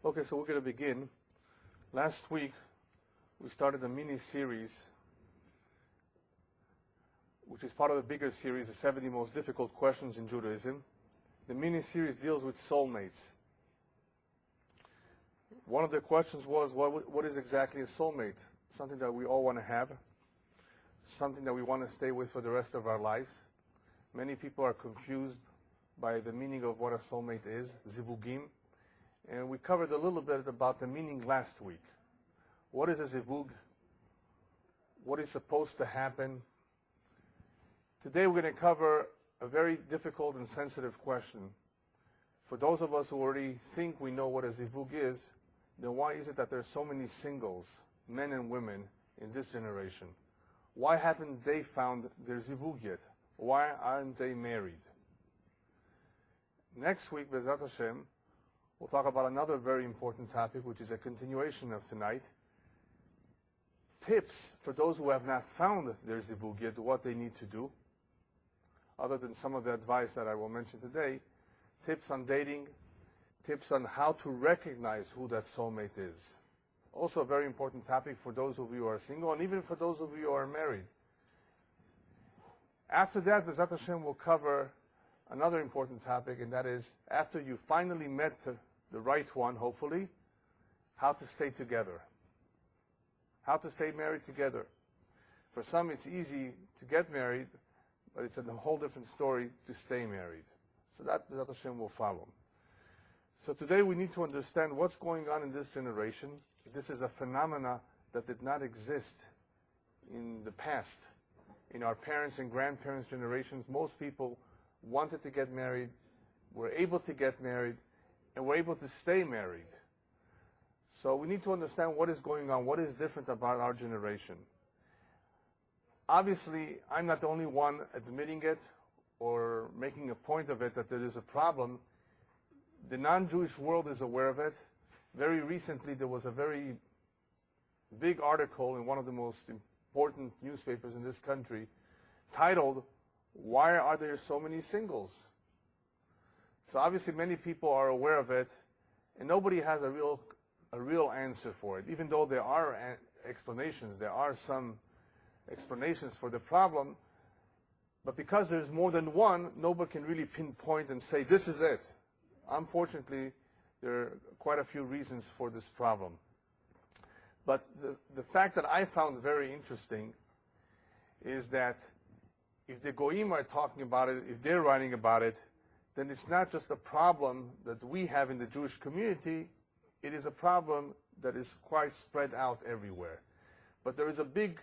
Okay, so we're going to begin. Last week, we started a mini-series, which is part of the bigger series, the 70 Most Difficult Questions in Judaism. The mini-series deals with soulmates. One of the questions was, what is exactly a soulmate? Something that we all want to have, something that we want to stay with for the rest of our lives. Many people are confused by the meaning of what a soulmate is, zivugim. And we covered a little bit about the meaning last week. What is a zivug? What is supposed to happen? Today we're going to cover a very difficult and sensitive question. For those of us who already think we know what a zivug is, then why is it that there are so many singles, men and women, in this generation? Why haven't they found their zivug yet? Why aren't they married? Next week, B'ezrat Hashem, we'll talk about another very important topic, which is a continuation of tonight. Tips for those who have not found their zivug yet, what they need to do. Other than some of the advice that I will mention today, tips on dating, tips on how to recognize who that soulmate is. Also a very important topic for those of you who are single, and even for those of you who are married. After that, B'ezrat Hashem will cover another important topic, and that is, after you finally met the right one, hopefully, how to stay together. How to stay married together. For some, it's easy to get married, but it's a whole different story to stay married. So that, B'ezrat Hashem, will follow. So today we need to understand what's going on in this generation. This is a phenomena that did not exist in the past. In our parents' and grandparents' generations, most people wanted to get married, were able to get married, and were able to stay married. So we need to understand what is going on, what is different about our generation. Obviously, I'm not the only one admitting it or making a point of it that there is a problem. The non-Jewish world is aware of it. Very recently, there was a very big article in one of the most important newspapers in this country titled, "Why are there so many singles?" So obviously many people are aware of it, and nobody has a real answer for it. Even though there are explanations, there are some explanations for the problem, but because there's more than one, nobody can really pinpoint and say, this is it. Unfortunately, there are quite a few reasons for this problem. But the fact that I found very interesting is that if the Goyim are talking about it, if they're writing about it, then it's not just a problem that we have in the Jewish community, it is a problem that is quite spread out everywhere. But there is a big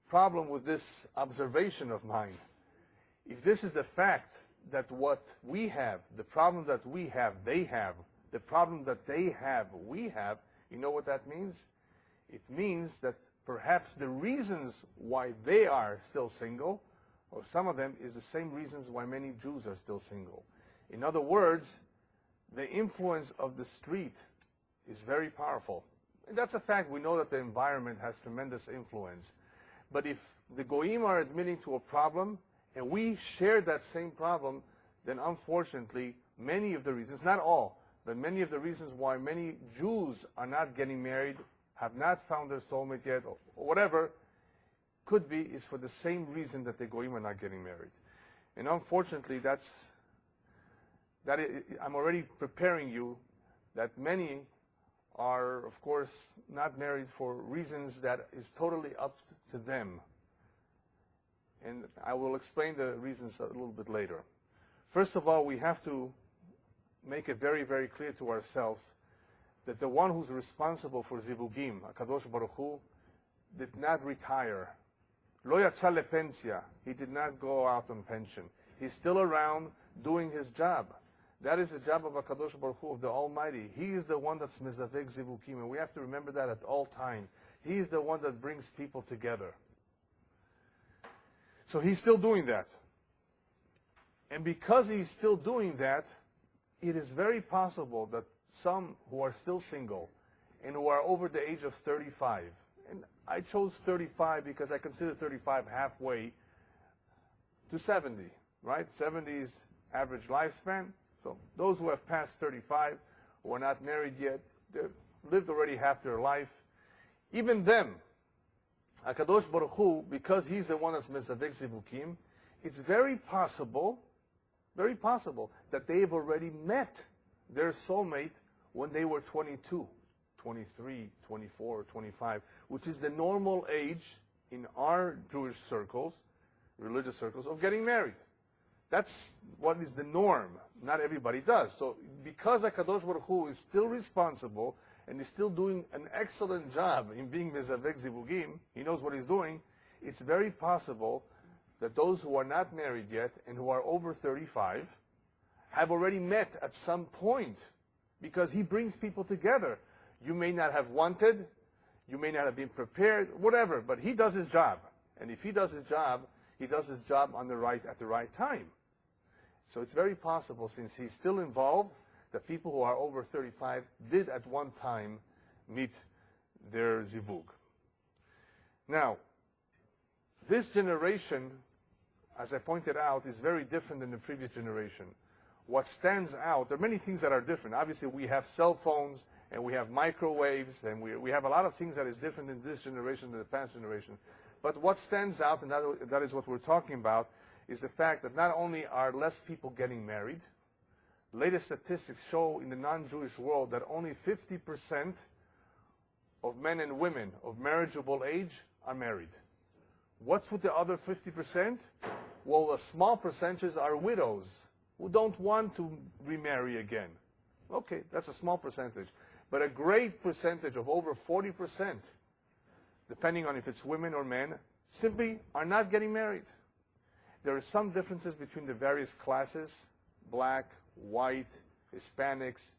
problem with this observation of mine. If this is the fact that what we have, the problem that we have, they have, the problem that they have, we have, you know what that means? It means that perhaps the reasons why they are still single, or some of them, is the same reasons why many Jews are still single. In other words, the influence of the street is very powerful. And that's a fact. We know that the environment has tremendous influence. But if the Goyim are admitting to a problem, and we share that same problem, then unfortunately, many of the reasons, not all, but many of the reasons why many Jews are not getting married, have not found their soulmate yet, or whatever, could be is for the same reason that the Goyim are not getting married. And unfortunately, I'm already preparing you that many are, of course, not married for reasons that is totally up to them. And I will explain the reasons a little bit later. First of all, we have to make it very, very clear to ourselves that the one who's responsible for zivugim, HaKadosh Baruch Hu, did not retire. Lo yatsa lepensia. He did not go out on pension. He's still around doing his job. That is the job of HaKadosh Baruch Hu, of the Almighty. He is the one that's mezavek zivugim, and we have to remember that at all times. He is the one that brings people together. So he's still doing that. And because he's still doing that, it is very possible that some who are still single and who are over the age of 35, and I chose 35 because I consider 35 halfway to 70, right? 70 is average lifespan. So those who have passed 35, who are not married yet, they've lived already half their life. Even them, HaKadosh Baruch Hu, because He's the one that's Mezavek Zivukim, it's very possible that they've already met their soulmate when they were 22, 23, 24, 25, which is the normal age in our Jewish circles, religious circles, of getting married. That's what is the norm. Not everybody does. So because HaKadosh Baruch Hu is still responsible and is still doing an excellent job in being Mezavek Zivugim, He knows what He's doing, it's very possible that those who are not married yet and who are over 35 have already met at some point, because He brings people together. You may not have wanted, you may not have been prepared, whatever, but He does His job. And if He does His job, He does His job at the right time. So it's very possible, since He's still involved, that people who are over 35 did at one time meet their zivug. Now, this generation, as I pointed out, is very different than the previous generation. What stands out, there are many things that are different. Obviously, we have cell phones, and we have microwaves, and we have a lot of things that is different in this generation than the past generation. But what stands out, and that is what we're talking about, is the fact that not only are less people getting married, latest statistics show in the non-Jewish world that only 50% of men and women of marriageable age are married. What's with the other 50%? Well, a small percentage are widows who don't want to remarry again. Okay, that's a small percentage. But a great percentage of over 40%, depending on if it's women or men, simply are not getting married. There are some differences between the various classes, black, white, Hispanics.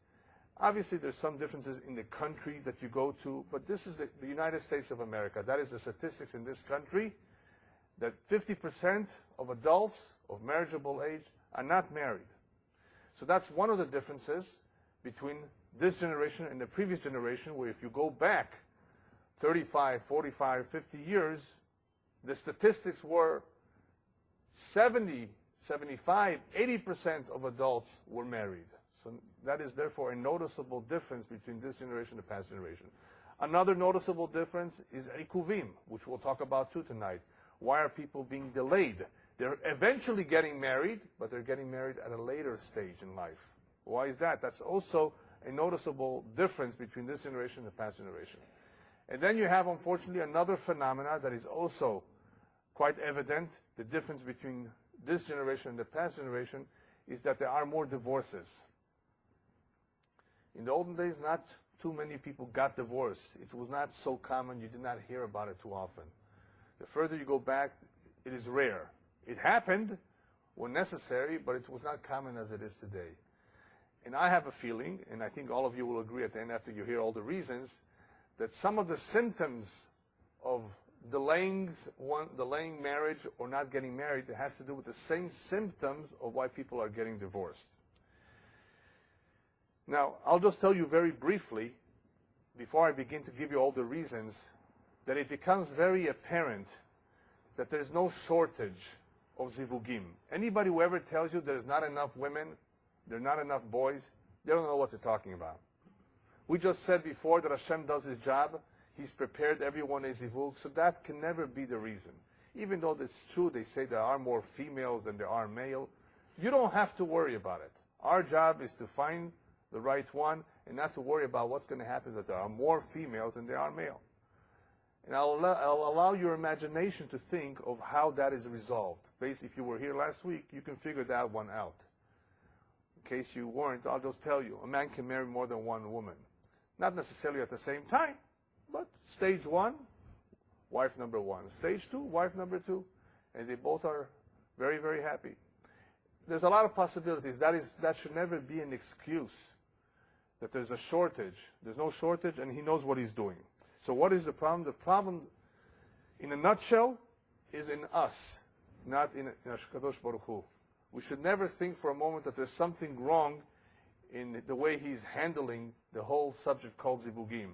Obviously, there's some differences in the country that you go to, but this is the United States of America. That is the statistics in this country, that 50% of adults of marriageable age are not married. So that's one of the differences between this generation and the previous generation, where if you go back 35, 45, 50 years, the statistics were 70, 75, 80% of adults were married. So that is therefore a noticeable difference between this generation and the past generation. Another noticeable difference is ikuvim, which we'll talk about too tonight. Why are people being delayed? They're eventually getting married, but they're getting married at a later stage in life. Why is that? That's also a noticeable difference between this generation and the past generation. And then you have, unfortunately, another phenomena that is also quite evident. The difference between this generation and the past generation is that there are more divorces. In the olden days, not too many people got divorced. It was not so common. You did not hear about it too often. The further you go back, it is rare. It happened when necessary, but it was not common as it is today. And I have a feeling, and I think all of you will agree at the end after you hear all the reasons, that some of the symptoms of delaying marriage or not getting married, it has to do with the same symptoms of why people are getting divorced. Now, I'll just tell you very briefly, before I begin to give you all the reasons, that it becomes very apparent that there's no shortage of zivugim. Anybody who ever tells you there's not enough women, there are not enough boys, they don't know what they're talking about. We just said before that Hashem does His job. He's prepared everyone a zivug, so that can never be the reason. Even though it's true, they say there are more females than there are male, you don't have to worry about it. Our job is to find the right one and not to worry about what's going to happen, that there are more females than there are male. And I'll allow your imagination to think of how that is resolved. Basically, if you were here last week, you can figure that one out. In case you weren't, I'll just tell you, a man can marry more than one woman. Not necessarily at the same time, but stage one, wife number one. Stage two, wife number two. And they both are very, very happy. There's a lot of possibilities. That should never be an excuse that there's a shortage. There's no shortage, and He knows what He's doing. So what is the problem? The problem, in a nutshell, is in us, not in HaKadosh Baruch Hu. We should never think for a moment that there's something wrong in the way He's handling the whole subject called zivugim,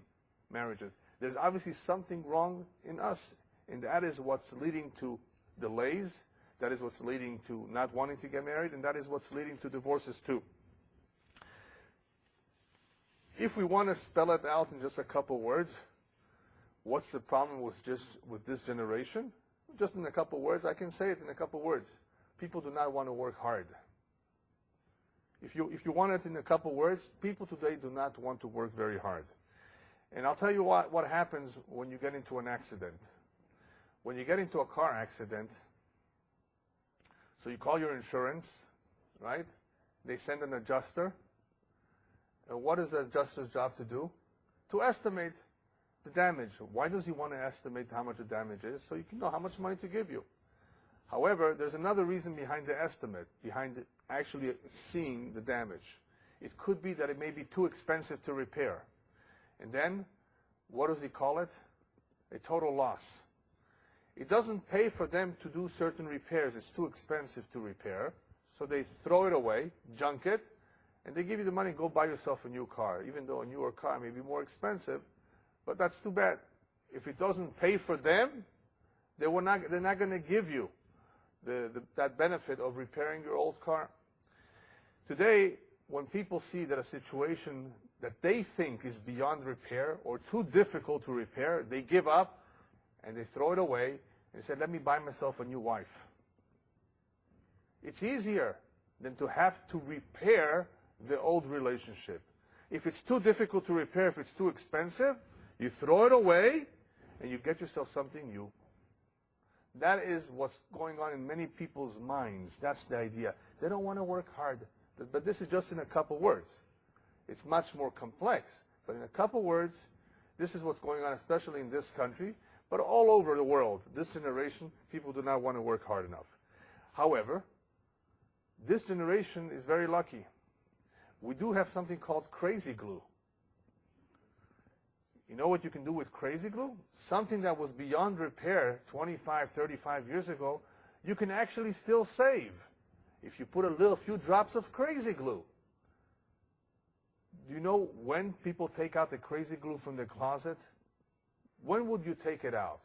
marriages. There's obviously something wrong in us, and that is what's leading to delays, that is what's leading to not wanting to get married, and that is what's leading to divorces too. If we want to spell it out in just a couple words, what's the problem with this generation? Just in a couple words, I can say it in a couple words. People do not want to work hard. If you want it in a couple words, people today do not want to work very hard. And I'll tell you what happens when you get into an accident. When you get into a car accident, so you call your insurance, right? They send an adjuster. And what is the adjuster's job to do? To estimate the damage. Why does he want to estimate how much the damage is? So you can know how much money to give you. However, there's another reason behind the estimate, behind actually seeing the damage. It could be that it may be too expensive to repair. And then, what does he call it? A total loss. It doesn't pay for them to do certain repairs. It's too expensive to repair. So they throw it away, junk it, and they give you the money, go buy yourself a new car. Even though a newer car may be more expensive, but that's too bad. If it doesn't pay for them, they're not going to give you that benefit of repairing your old car. Today, when people see that a situation that they think is beyond repair or too difficult to repair, they give up and they throw it away and say, let me buy myself a new wife. It's easier than to have to repair the old relationship. If it's too difficult to repair, if it's too expensive, you throw it away and you get yourself something new. That is what's going on in many people's minds. That's the idea. They don't want to work hard. But this is just in a couple words. It's much more complex. But in a couple words, this is what's going on, especially in this country, but all over the world. This generation, people do not want to work hard enough. However, this generation is very lucky. We do have something called crazy glue. You know what you can do with crazy glue? Something that was beyond repair 25, 35 years ago, you can actually still save if you put a few drops of crazy glue. Do you know when people take out the crazy glue from the closet? When would you take it out?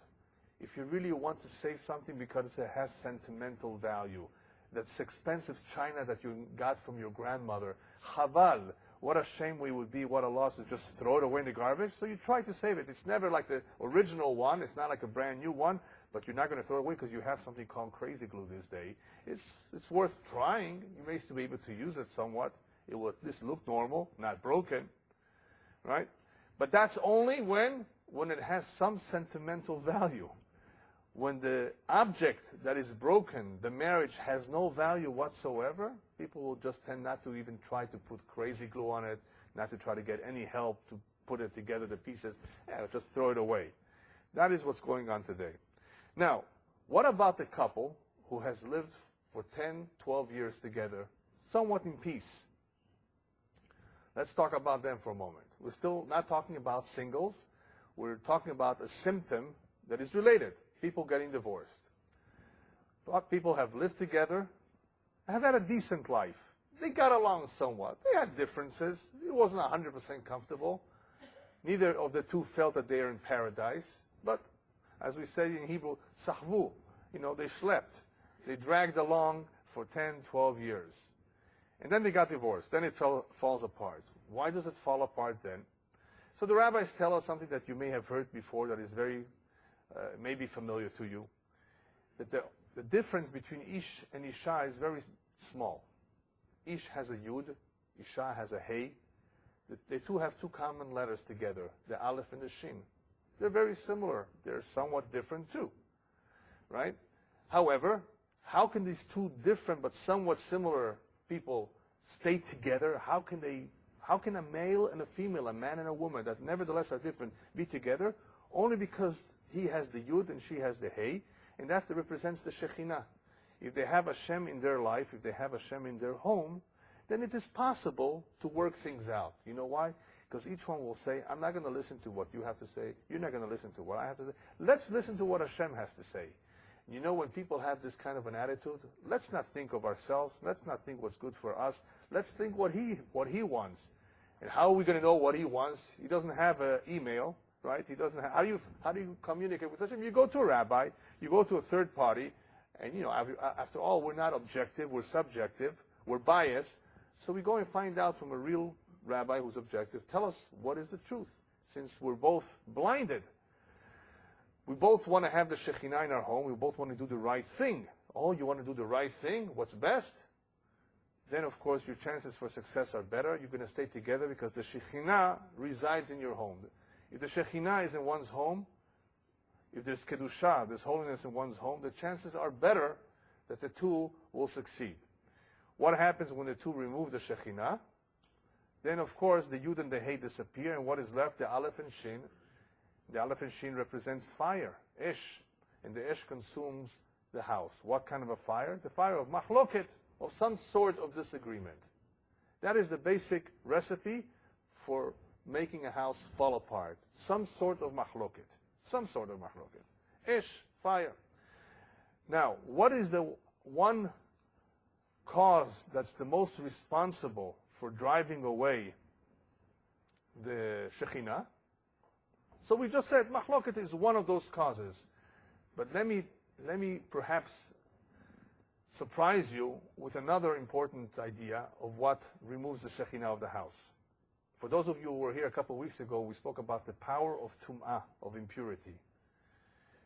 If you really want to save something because it has sentimental value. That's expensive china that you got from your grandmother. Chaval. What a shame we would be, what a loss to just throw it away in the garbage. So you try to save it. It's never like the original one. It's not like a brand new one, but you're not going to throw it away because you have something called crazy glue this day. It's worth trying. You may still be able to use it somewhat. It will at least look normal, not broken, right? But that's only when it has some sentimental value. When the object that is broken, the marriage, has no value whatsoever, people will just tend not to even try to put crazy glue on it, not to try to get any help to put it together, the pieces. Yeah, just throw it away. That is what's going on today. Now, what about the couple who has lived for 10, 12 years together, somewhat in peace? Let's talk about them for a moment. We're still not talking about singles. We're talking about a symptom that is related. People getting divorced. But people have lived together, have had a decent life. They got along somewhat. They had differences. It wasn't 100% comfortable. Neither of the two felt that they are in paradise. But as we say in Hebrew, sahvu, they schlepped. They dragged along for 10, 12 years. And then they got divorced. Then it falls apart. Why does it fall apart then? So the rabbis tell us something that you may have heard before that is very may be familiar to you, that the difference between Ish and Isha is very small. Ish has a Yud, Isha has a Hey. They two have two common letters together, the Aleph and the Shin. They're very similar. They're somewhat different too, right? However, how can these two different but somewhat similar people stay together? How can a male and a female, a man and a woman that nevertheless are different, be together? Only because he has the Yud and she has the Hey, and that represents the Shekhinah. If they have Hashem in their life, if they have Hashem in their home, then it is possible to work things out. You know why? Because each one will say, I'm not going to listen to what you have to say. You're not going to listen to what I have to say. Let's listen to what Hashem has to say. You know, when people have this kind of an attitude, let's not think of ourselves. Let's not think what's good for us. Let's think what he wants. And how are we going to know what he wants? He doesn't have an email. Right? He doesn't have, how do you communicate with Hashem? You go to a rabbi, you go to a third party, and after all, we're not objective, we're subjective, we're biased, so we go and find out from a real rabbi who's objective, tell us what is the truth, since we're both blinded. We both want to have the Shekhinah in our home. We both want to do the right thing. Oh, you want to do the right thing? What's best? Then, of course, your chances for success are better. You're going to stay together because the Shekhinah resides in your home. If the Shekhinah is in one's home, if there's Kedusha, there's holiness in one's home, the chances are better that the two will succeed. What happens when the two remove the Shekhinah? Then, of course, the Yud and the Hey disappear, and what is left? The Aleph and Shin. The Aleph and Shin represents fire, Ish, and the Ish consumes the house. What kind of a fire? The fire of Mahloket, of some sort of disagreement. That is the basic recipe for making a house fall apart. Some sort of Mahloket. Some sort of Mahloket. Ish, fire. Now, what is the one cause that's the most responsible for driving away the Shekhinah? So we just said Mahloket is one of those causes. But let me perhaps surprise you with another important idea of what removes the Shekhinah of the house. For those of you who were here a couple of weeks ago, we spoke about the power of Tum'ah, of impurity.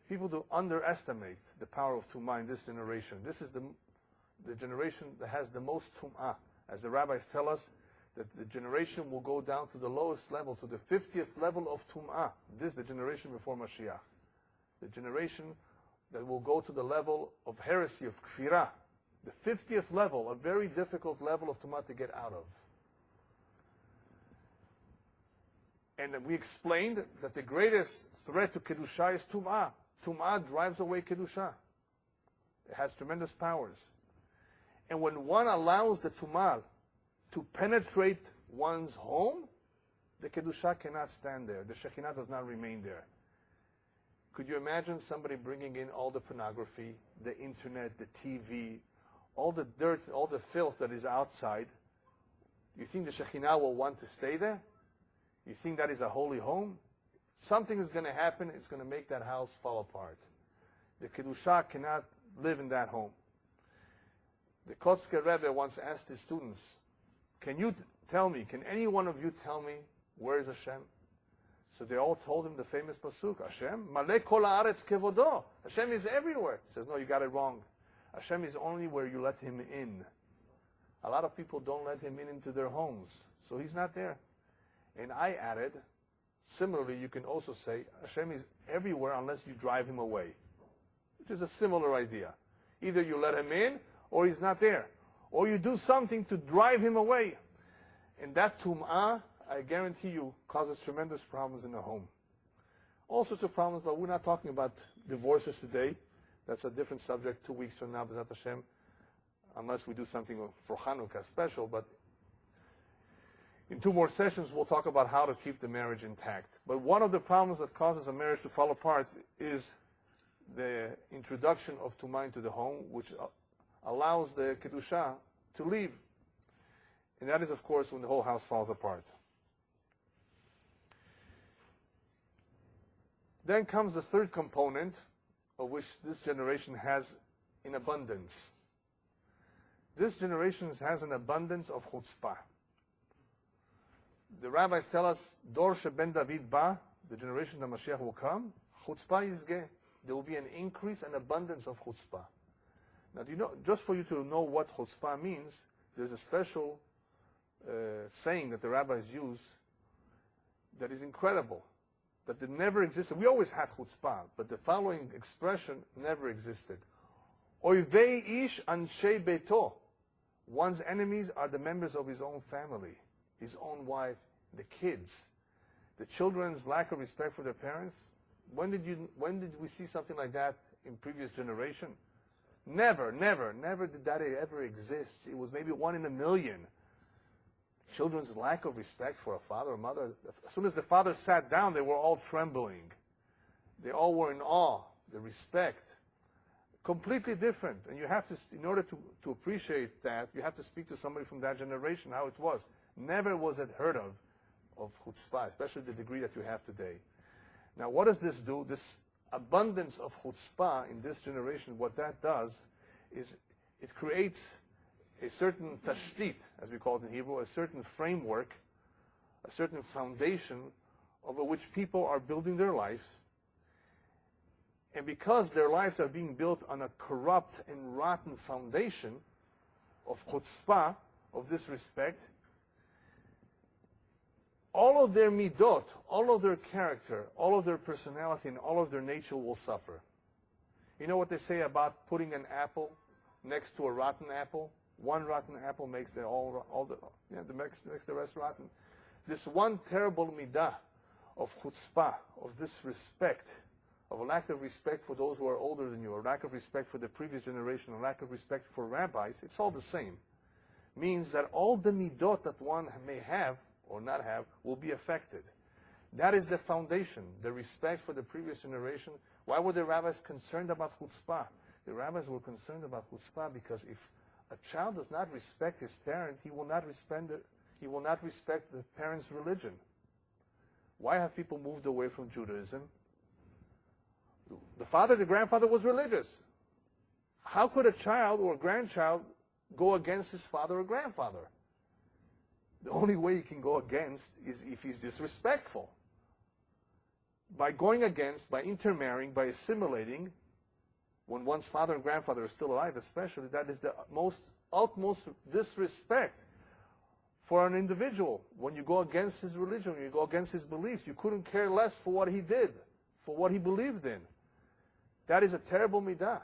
People do underestimate the power of Tum'ah in this generation. This is the generation that has the most Tum'ah. As the rabbis tell us, that the generation will go down to the lowest level, to the 50th level of Tum'ah. This is the generation before Mashiach. The generation that will go to the level of heresy, of Kfirah. The 50th level, a very difficult level of Tum'ah to get out of. And we explained that the greatest threat to Kedusha is Tum'ah. Tum'ah drives away Kedusha. It has tremendous powers. And when one allows the Tum'ah to penetrate one's home, the Kedusha cannot stand there. The Shekhinah does not remain there. Could you imagine somebody bringing in all the pornography, the internet, the TV, all the dirt, all the filth that is outside? You think the Shekhinah will want to stay there? You think that is a holy home? Something is going to happen. It's going to make that house fall apart. The Kedusha cannot live in that home. The Kotzker Rebbe once asked his students, can you tell me, can any one of you tell me, where is Hashem? So they all told him the famous pasuk, Hashem, Malek kol haaretz kevodo. Hashem is everywhere. He says, no, you got it wrong. Hashem is only where you let him in. A lot of people don't let him in into their homes, so he's not there. And I added, similarly, you can also say, Hashem is everywhere unless you drive him away, which is a similar idea. Either you let him in, or he's not there. Or you do something to drive him away. And that Tum'ah, I guarantee you, causes tremendous problems in the home. All sorts of problems, but we're not talking about divorces today. That's a different subject 2 weeks from now, B'ezrat Hashem, unless we do something for Hanukkah special. But in 2 more sessions, we'll talk about how to keep the marriage intact. But one of the problems that causes a marriage to fall apart is the introduction of Tum'ah into the home, which allows the Kedusha to leave. And that is, of course, when the whole house falls apart. Then comes the third component, of which this generation has in abundance. This generation has an abundance of chutzpah. The rabbis tell us, Dor sheben David ba, the generation that Mashiach will come, chutzpah yizgeh. There will be an increase and abundance of chutzpah. Now, do you know, just for you to know what chutzpah means, there's a special saying that the rabbis use that is incredible, that it never existed. We always had chutzpah, but the following expression never existed. Oivei ish anshei beto. One's enemies are the members of his own family, his own wife, the kids. The children's lack of respect for their parents. When did we see something like that in previous generation? Never did that ever exist. It was maybe 1 in a million. Children's lack of respect for a father or mother. As soon as the father sat down, they were all trembling. They all were in awe, the respect. Completely different. And you have to, in order to appreciate that, you have to speak to somebody from that generation, how it was. Never was it heard of chutzpah, especially the degree that you have today. Now, what does this do? This abundance of chutzpah in this generation, what that does is it creates a certain tashtit, as we call it in Hebrew, a certain framework a certain foundation over which people are building their lives. And because their lives are being built on a corrupt and rotten foundation of chutzpah, of disrespect, all of their midot, all of their character, all of their personality, and all of their nature will suffer. You know what they say about putting an apple next to a rotten apple? One rotten apple makes the makes the rest rotten. This one terrible midah of chutzpah, of disrespect, of a lack of respect for those who are older than you, a lack of respect for the previous generation, a lack of respect for rabbis, it's all the same. Means that all the midot that one may have or not have will be affected. That is the foundation, the respect for the previous generation. Why were the rabbis concerned about chutzpah? The rabbis were concerned about chutzpah because if a child does not respect his parent, he will not respect the parent's religion. Why have people moved away from Judaism? The father, the grandfather was religious. How could a child or a grandchild go against his father or grandfather? The only way he can go against is if he's disrespectful. By going against, by intermarrying, by assimilating, when one's father and grandfather are still alive especially, that is the utmost disrespect for an individual. When you go against his religion, when you go against his beliefs, you couldn't care less for what he did, for what he believed in. That is a terrible midah.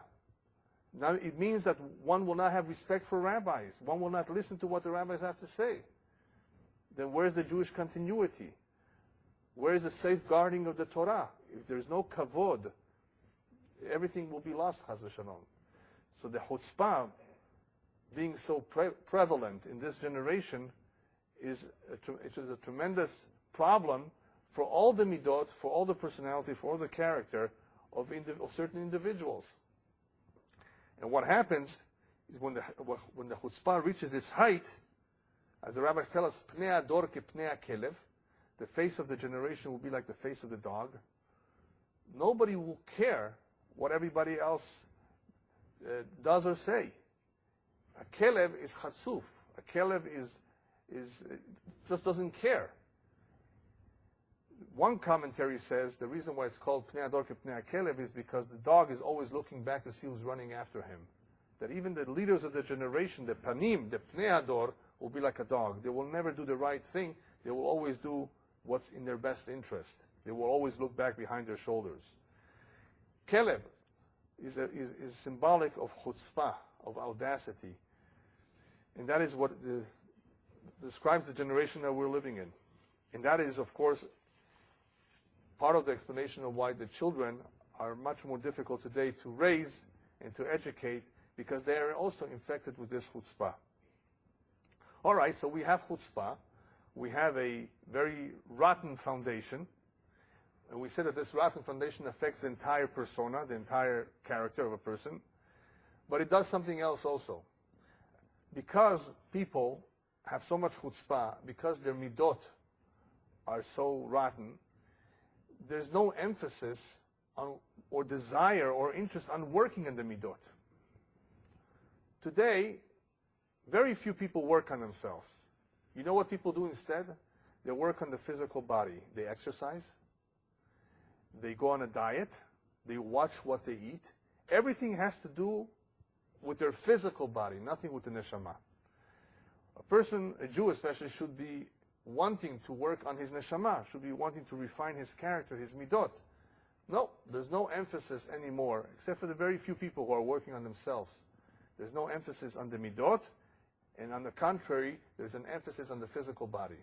Now it means that one will not have respect for rabbis. One will not listen to what the rabbis have to say. Then where's the Jewish continuity? Where is the safeguarding of the Torah? If there's no kavod, everything will be lost, chas v'shalom. So the chutzpah, being so prevalent in this generation, is a tremendous problem for all the midot, for all the personality, for all the character of certain individuals. And what happens is when the chutzpah reaches its height, as the rabbis tell us, pnei ador ke pnei kelev, the face of the generation will be like the face of the dog. Nobody will care what everybody else does or say. A kelev is chatzuf. A kelev just doesn't care. One commentary says the reason why it's called pnei ador ke pnei kelev is because the dog is always looking back to see who's running after him. That even the leaders of the generation, the panim, the pnei ador, will be like a dog. They will never do the right thing. They will always do what's in their best interest. They will always look back behind their shoulders. Kelev is symbolic of chutzpah, of audacity. And that is what describes the generation that we're living in. And that is, of course, part of the explanation of why the children are much more difficult today to raise and to educate, because they are also infected with this chutzpah. All right, so we have chutzpah. We have a very rotten foundation. And we said that this rotten foundation affects the entire persona, the entire character of a person. But it does something else also. Because people have so much chutzpah, because their midot are so rotten, there's no emphasis on, or desire or interest on working on the midot. Today, very few people work on themselves. You know what people do instead? They work on the physical body. They exercise. They go on a diet. They watch what they eat. Everything has to do with their physical body, nothing with the neshama. A person, a Jew especially, should be wanting to work on his neshama, should be wanting to refine his character, his midot. No, there's no emphasis anymore, except for the very few people who are working on themselves. There's no emphasis on the midot, and on the contrary, there's an emphasis on the physical body.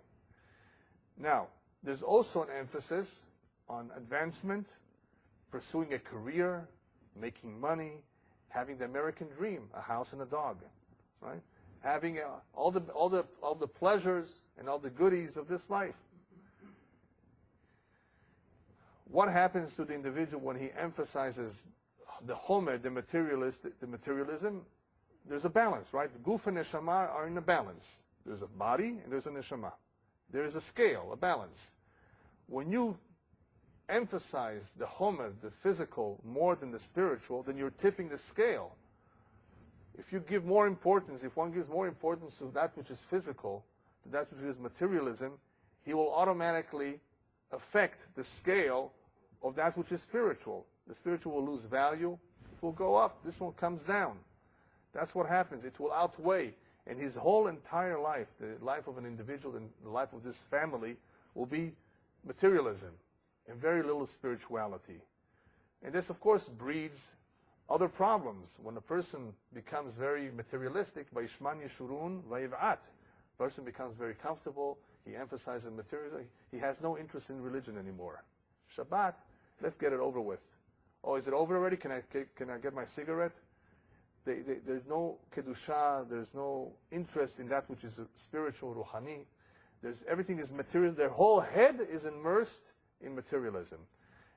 Now, there's also an emphasis on advancement, pursuing a career, making money, having the American dream, a house and a dog, right? Having all the pleasures and all the goodies of this life. What happens to the individual when he emphasizes the homer, the materialism? There's a balance, right? The guf and neshama are in a balance. There's a body and there's a neshama. There is a scale, a balance. When you emphasize the homer, the physical, more than the spiritual, then you're tipping the scale. If you give more importance, if one gives more importance to that which is physical, to that which is materialism, he will automatically affect the scale of that which is spiritual. The spiritual will lose value, it will go up, this one comes down. That's what happens. It will outweigh. And his whole entire life, the life of an individual and the life of this family, will be materialism and very little spirituality. And this, of course, breeds other problems. When a person becomes very materialistic, vayishman yeshurun vayiv'at, a person becomes very comfortable, he emphasizes materialism, he has no interest in religion anymore. Shabbat, let's get it over with. Oh, is it over already? Can I get my cigarette? There's no kedusha, there's no interest in that which is spiritual, ruhani. Everything is material. Their whole head is immersed in materialism.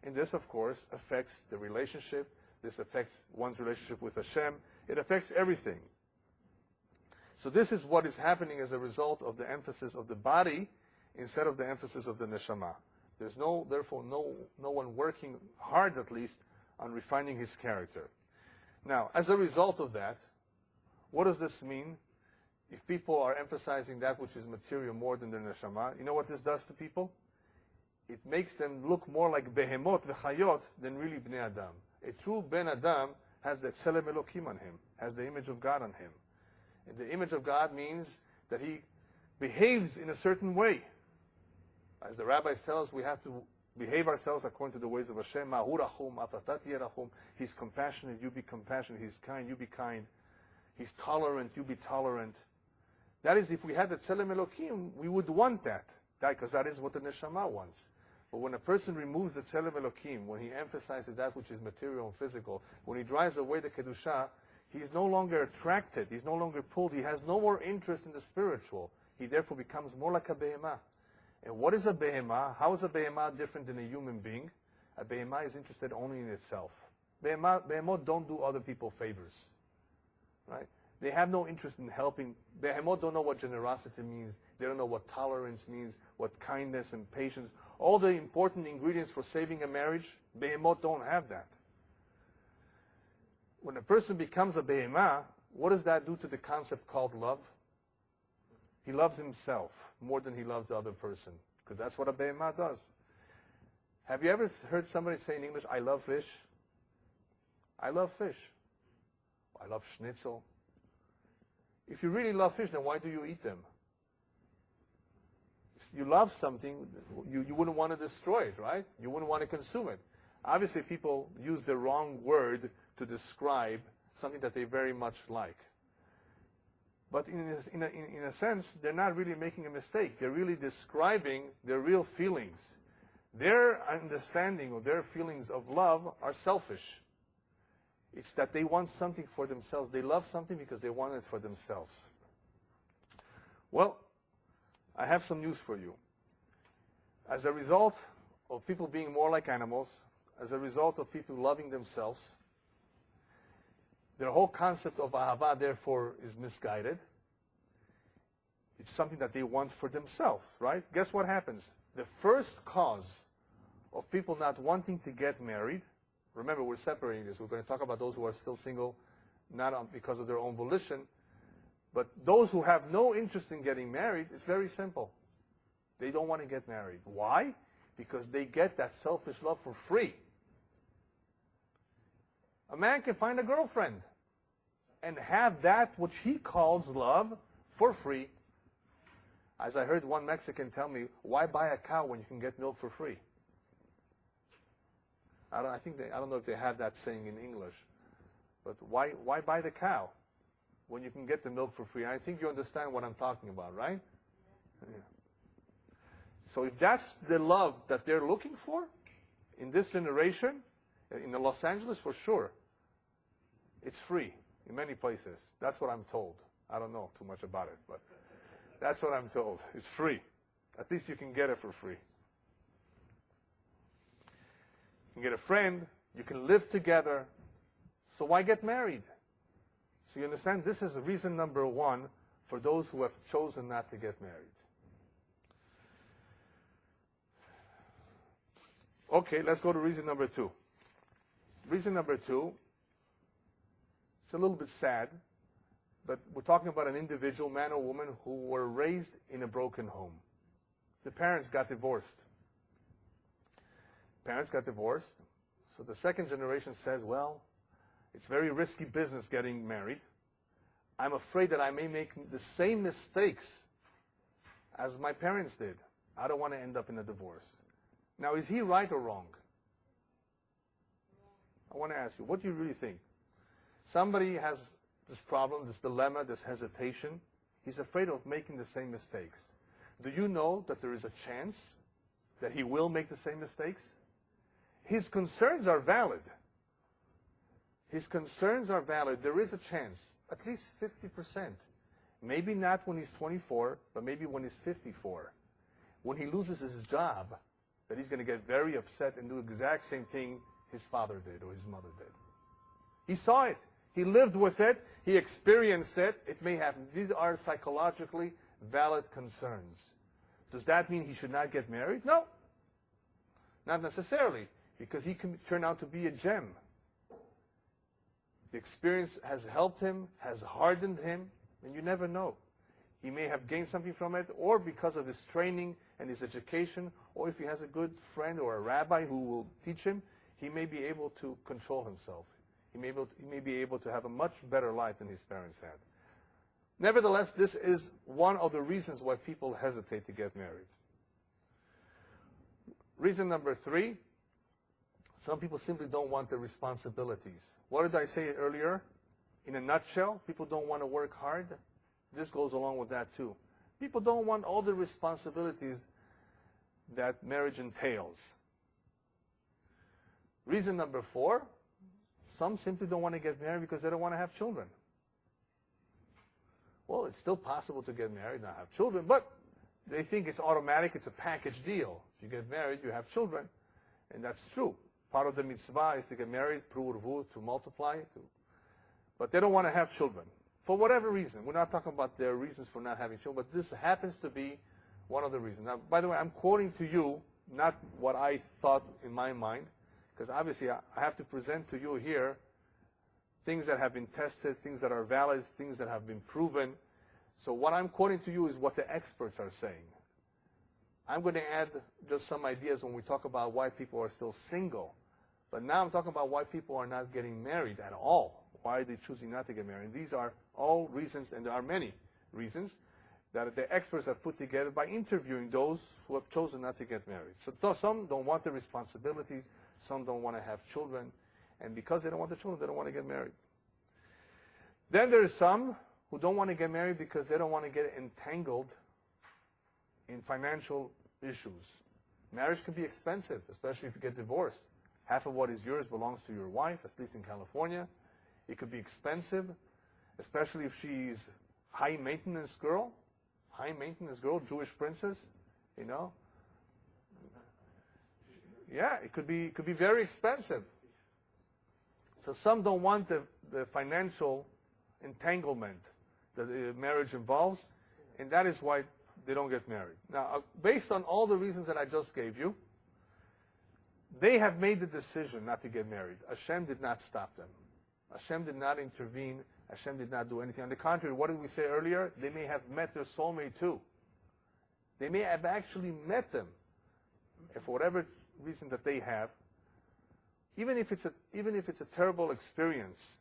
And this, of course, affects the relationship. This affects one's relationship with Hashem. It affects everything. So this is what is happening as a result of the emphasis of the body instead of the emphasis of the neshama. There's therefore no one working hard, at least, on refining his character. Now, as a result of that, what does this mean? If people are emphasizing that which is material more than the neshama, you know what this does to people? It makes them look more like behemot v'chayot than really bnei adam. A true ben adam has that tzelem Elokim on him, has the image of God on him. And the image of God means that he behaves in a certain way. As the rabbis tell us, we have to behave ourselves according to the ways of Hashem. Mahu rachum, afatat yerachum. He's compassionate, you be compassionate. He's kind, you be kind. He's tolerant, you be tolerant. That is, if we had the tzelem Elokim, we would want that, because that is what the neshama wants. But when a person removes the tzelem Elokim, when he emphasizes that which is material and physical, when he drives away the kedusha, he's no longer attracted, he's no longer pulled, he has no more interest in the spiritual. He therefore becomes more like a behemah. And what is a behemah? How is a behemah different than a human being? A behemah is interested only in itself. Behemot don't do other people favors. Right? They have no interest in helping. Behemot don't know what generosity means. They don't know what tolerance means, what kindness and patience. All the important ingredients for saving a marriage, behemot don't have that. When a person becomes a behemah, what does that do to the concept called love? He loves himself more than he loves the other person, because that's what a behemah does. Have you ever heard somebody say in English, I love fish? I love fish. I love schnitzel. If you really love fish, then why do you eat them? If you love something, you wouldn't want to destroy it, right? You wouldn't want to consume it. Obviously, people use the wrong word to describe something that they very much like. But in a sense, they're not really making a mistake. They're really describing their real feelings. Their understanding of their feelings of love are selfish. It's that they want something for themselves. They love something because they want it for themselves. Well, I have some news for you. As a result of people being more like animals, as a result of people loving themselves, their whole concept of ahava, therefore, is misguided. It's something that they want for themselves, right? Guess what happens? The first cause of people not wanting to get married, remember, we're separating this. We're going to talk about those who are still single, not because of their own volition, but those who have no interest in getting married, it's very simple. They don't want to get married. Why? Because they get that selfish love for free. A man can find a girlfriend and have that which he calls love for free. As I heard one Mexican tell me, why buy a cow when you can get milk for free? I don't know if they have that saying in English, but why buy the cow when you can get the milk for free? I think you understand what I'm talking about, right? Yeah. So if that's the love that they're looking for in this generation, in Los Angeles for sure, it's free in many places. That's what I'm told. I don't know too much about it, but that's what I'm told. It's free. At least you can get it for free. You can get a friend. You can live together. So why get married? So you understand, this is reason number one for those who have chosen not to get married. Okay, let's go to reason number two. Reason number two, it's a little bit sad, but we're talking about an individual, man or woman, who were raised in a broken home. the parents got divorced. Parents got divorced. So the second generation says, well, it's very risky business getting married. I'm afraid that I may make the same mistakes as my parents did. I don't want to end up in a divorce. Now, is he right or wrong? I want to ask you, what do you really think? Somebody has this problem, this dilemma, this hesitation. He's afraid of making the same mistakes. Do you know that there is a chance that he will make the same mistakes? His concerns are valid. His concerns are valid. There is a chance, at least 50%. Maybe not when he's 24, but maybe when he's 54. When he loses his job, that he's going to get very upset and do the exact same thing his father did or his mother did. He saw it. He lived with it. He experienced it. It may happen. These are psychologically valid concerns. Does that mean he should not get married? No. Not necessarily, because he can turn out to be a gem. The experience has helped him, has hardened him, and you never know. He may have gained something from it, or because of his training and his education, or if he has a good friend or a rabbi who will teach him, he may be able to control himself. He may be able to have a much better life than his parents had. Nevertheless, this is one of the reasons why people hesitate to get married. Reason number 3, some people simply don't want the responsibilities. What did I say earlier? In a nutshell, people don't want to work hard. This goes along with that too. People don't want all the responsibilities that marriage entails. Reason number 4, some simply don't want to get married because they don't want to have children. Well, it's still possible to get married and not have children, but they think it's automatic, it's a package deal. If you get married, you have children, and that's true. Part of the mitzvah is to get married, pru-urvu, to multiply, but they don't want to have children. For whatever reason. We're not talking about their reasons for not having children, but this happens to be one of the reasons. Now, by the way, I'm quoting to you, not what I thought in my mind, because obviously I have to present to you here things that have been tested, things that are valid, things that have been proven. So what I'm quoting to you is what the experts are saying. I'm going to add just some ideas when we talk about why people are still single. But now I'm talking about why people are not getting married at all. Why are they choosing not to get married? And these are all reasons, and there are many reasons, that the experts have put together by interviewing those who have chosen not to get married. So some don't want the responsibilities, some don't want to have children, and because they don't want the children, they don't want to get married. Then there's some who don't want to get married because they don't want to get entangled in financial issues. Marriage can be expensive, especially if you get divorced. Half of what is yours belongs to your wife, at least in California. It could be expensive, especially if she's high-maintenance girl, Jewish princess, you know. Yeah, it could be very expensive. So some don't want the financial entanglement that marriage involves, and that is why they don't get married. Now, based on all the reasons that I just gave you, they have made the decision not to get married. Hashem did not stop them. Hashem did not intervene. Hashem did not do anything. On the contrary, what did we say earlier? They may have met their soulmate too. They may have actually met them, and for whatever reason that they have, even if it's a terrible experience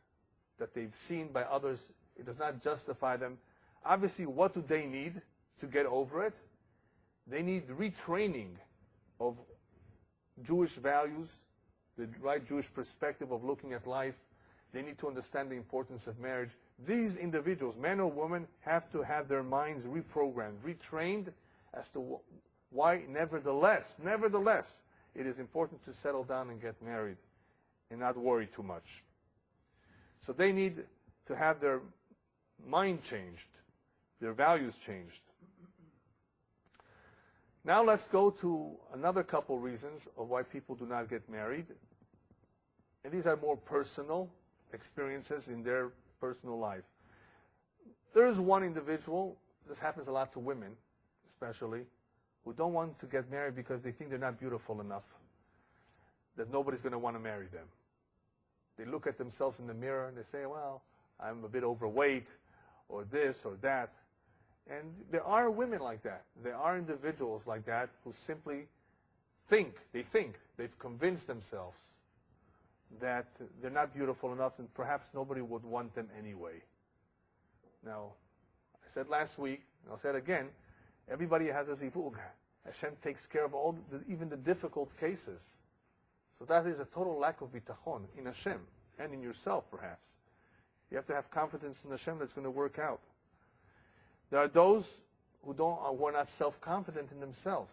that they've seen by others, it does not justify them. Obviously, what do they need to get over it? They need retraining of Jewish values, the right Jewish perspective of looking at life. They need to understand the importance of marriage. These individuals, men or women, have to have their minds reprogrammed, retrained as to why, nevertheless, it is important to settle down and get married and not worry too much. So they need to have their mind changed, their values changed. Now let's go to another couple reasons of why people do not get married. And these are more personal experiences in their personal life. There is one individual, this happens a lot to women especially, who don't want to get married because they think they're not beautiful enough, that nobody's going to want to marry them. They look at themselves in the mirror and they say, well, I'm a bit overweight, or this or that. And there are women like that. There are individuals like that who simply they've convinced themselves that they're not beautiful enough and perhaps nobody would want them anyway. Now, I said last week, and I'll say it again, everybody has a zivug. Hashem takes care of even the difficult cases. So that is a total lack of bitachon in Hashem and in yourself, perhaps. You have to have confidence in Hashem that's going to work out. There are those who are not self-confident in themselves.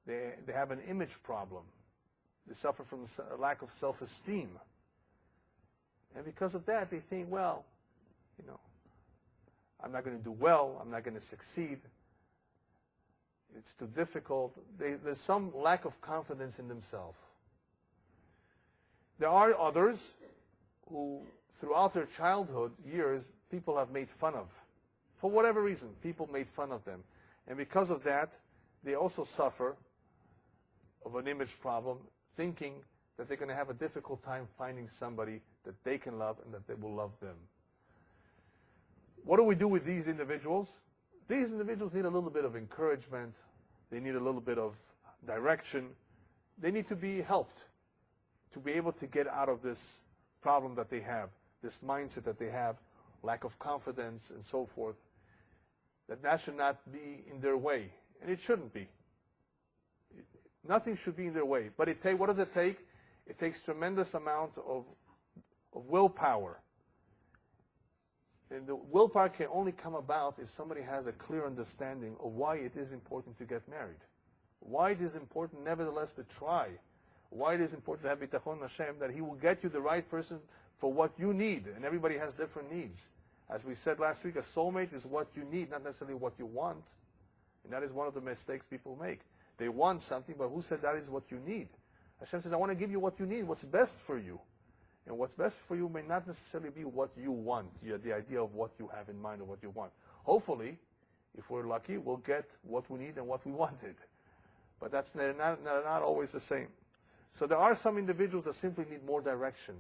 They have an image problem. They suffer from a lack of self-esteem. And because of that, they think, well, I'm not going to do well. I'm not going to succeed. It's too difficult. There's some lack of confidence in themselves. There are others who, throughout their childhood years, people have made fun of. For whatever reason, people made fun of them. And because of that, they also suffer of an image problem, thinking that they're going to have a difficult time finding somebody that they can love and that they will love them. What do we do with these individuals? These individuals need a little bit of encouragement. They need a little bit of direction. They need to be helped to be able to get out of this problem that they have, this mindset that they have, lack of confidence and so forth, that should not be in their way. And it shouldn't be. Nothing should be in their way. But what does it take? It takes tremendous amount of willpower. And the willpower can only come about if somebody has a clear understanding of why it is important to get married. Why it is important, nevertheless, to try. Why it is important to have bitachon Hashem, that He will get you the right person for what you need. And everybody has different needs. As we said last week, a soulmate is what you need, not necessarily what you want. And that is one of the mistakes people make. They want something, but who said that is what you need? Hashem says, I want to give you what you need, what's best for you. And what's best for you may not necessarily be what you want, the idea of what you have in mind or what you want. Hopefully, if we're lucky, we'll get what we need and what we wanted. But that's not always the same. So there are some individuals that simply need more direction.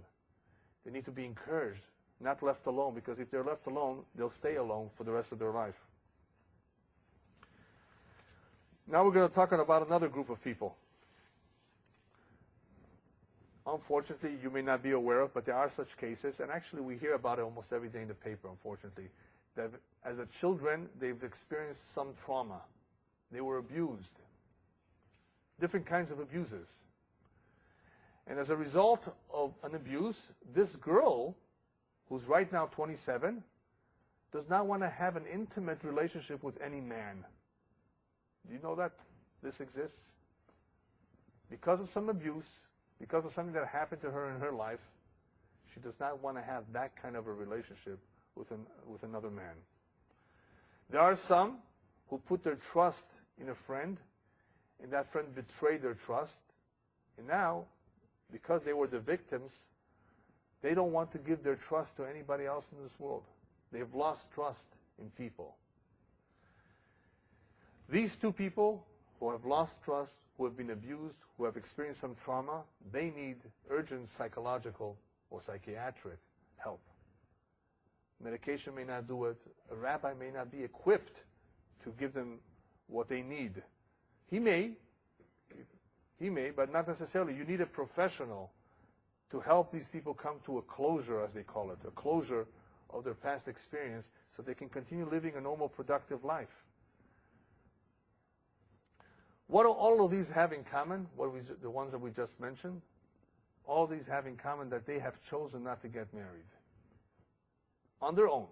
They need to be encouraged, not left alone, because if they're left alone, they'll stay alone for the rest of their life. Now we're going to talk about another group of people. Unfortunately, you may not be aware of, but there are such cases, and actually we hear about it almost every day in the paper, unfortunately, that as a children, they've experienced some trauma. They were abused. Different kinds of abuses. And as a result of an abuse, this girl, who's right now 27, does not want to have an intimate relationship with any man. Do you know that this exists? Because of some abuse, because of something that happened to her in her life, she does not want to have that kind of a relationship with another man. There are some who put their trust in a friend, and that friend betrayed their trust, and now, because they were the victims, they don't want to give their trust to anybody else in this world. They've lost trust in people. These two people who have lost trust, who have been abused, who have experienced some trauma, they need urgent psychological or psychiatric help. Medication may not do it. A rabbi may not be equipped to give them what they need. He may, but not necessarily. You need a professional to help these people come to a closure, as they call it, a closure of their past experience so they can continue living a normal, productive life. What do all of these have in common? The ones that we just mentioned? All of these have in common that they have chosen not to get married. On their own.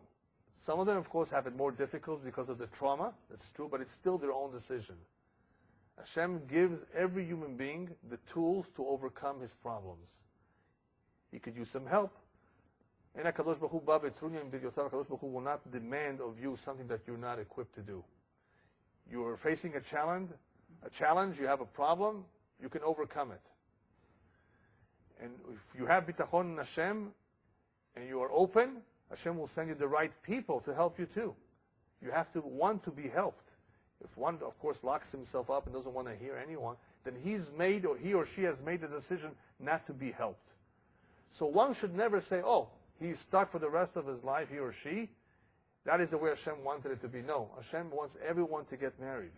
Some of them, of course, have it more difficult because of the trauma. That's true, but it's still their own decision. Hashem gives every human being the tools to overcome his problems. He could use some help. And HaKadosh Baruch Hu will not demand of you something that you're not equipped to do. You are facing a challenge, you have a problem, you can overcome it. And if you have bitachon in Hashem, and you are open, Hashem will send you the right people to help you too. You have to want to be helped. If one, of course, locks himself up and doesn't want to hear anyone, then he or she has made the decision not to be helped. So one should never say, oh, he's stuck for the rest of his life, he or she, That is the way Hashem wanted it to be. No, Hashem wants everyone to get married.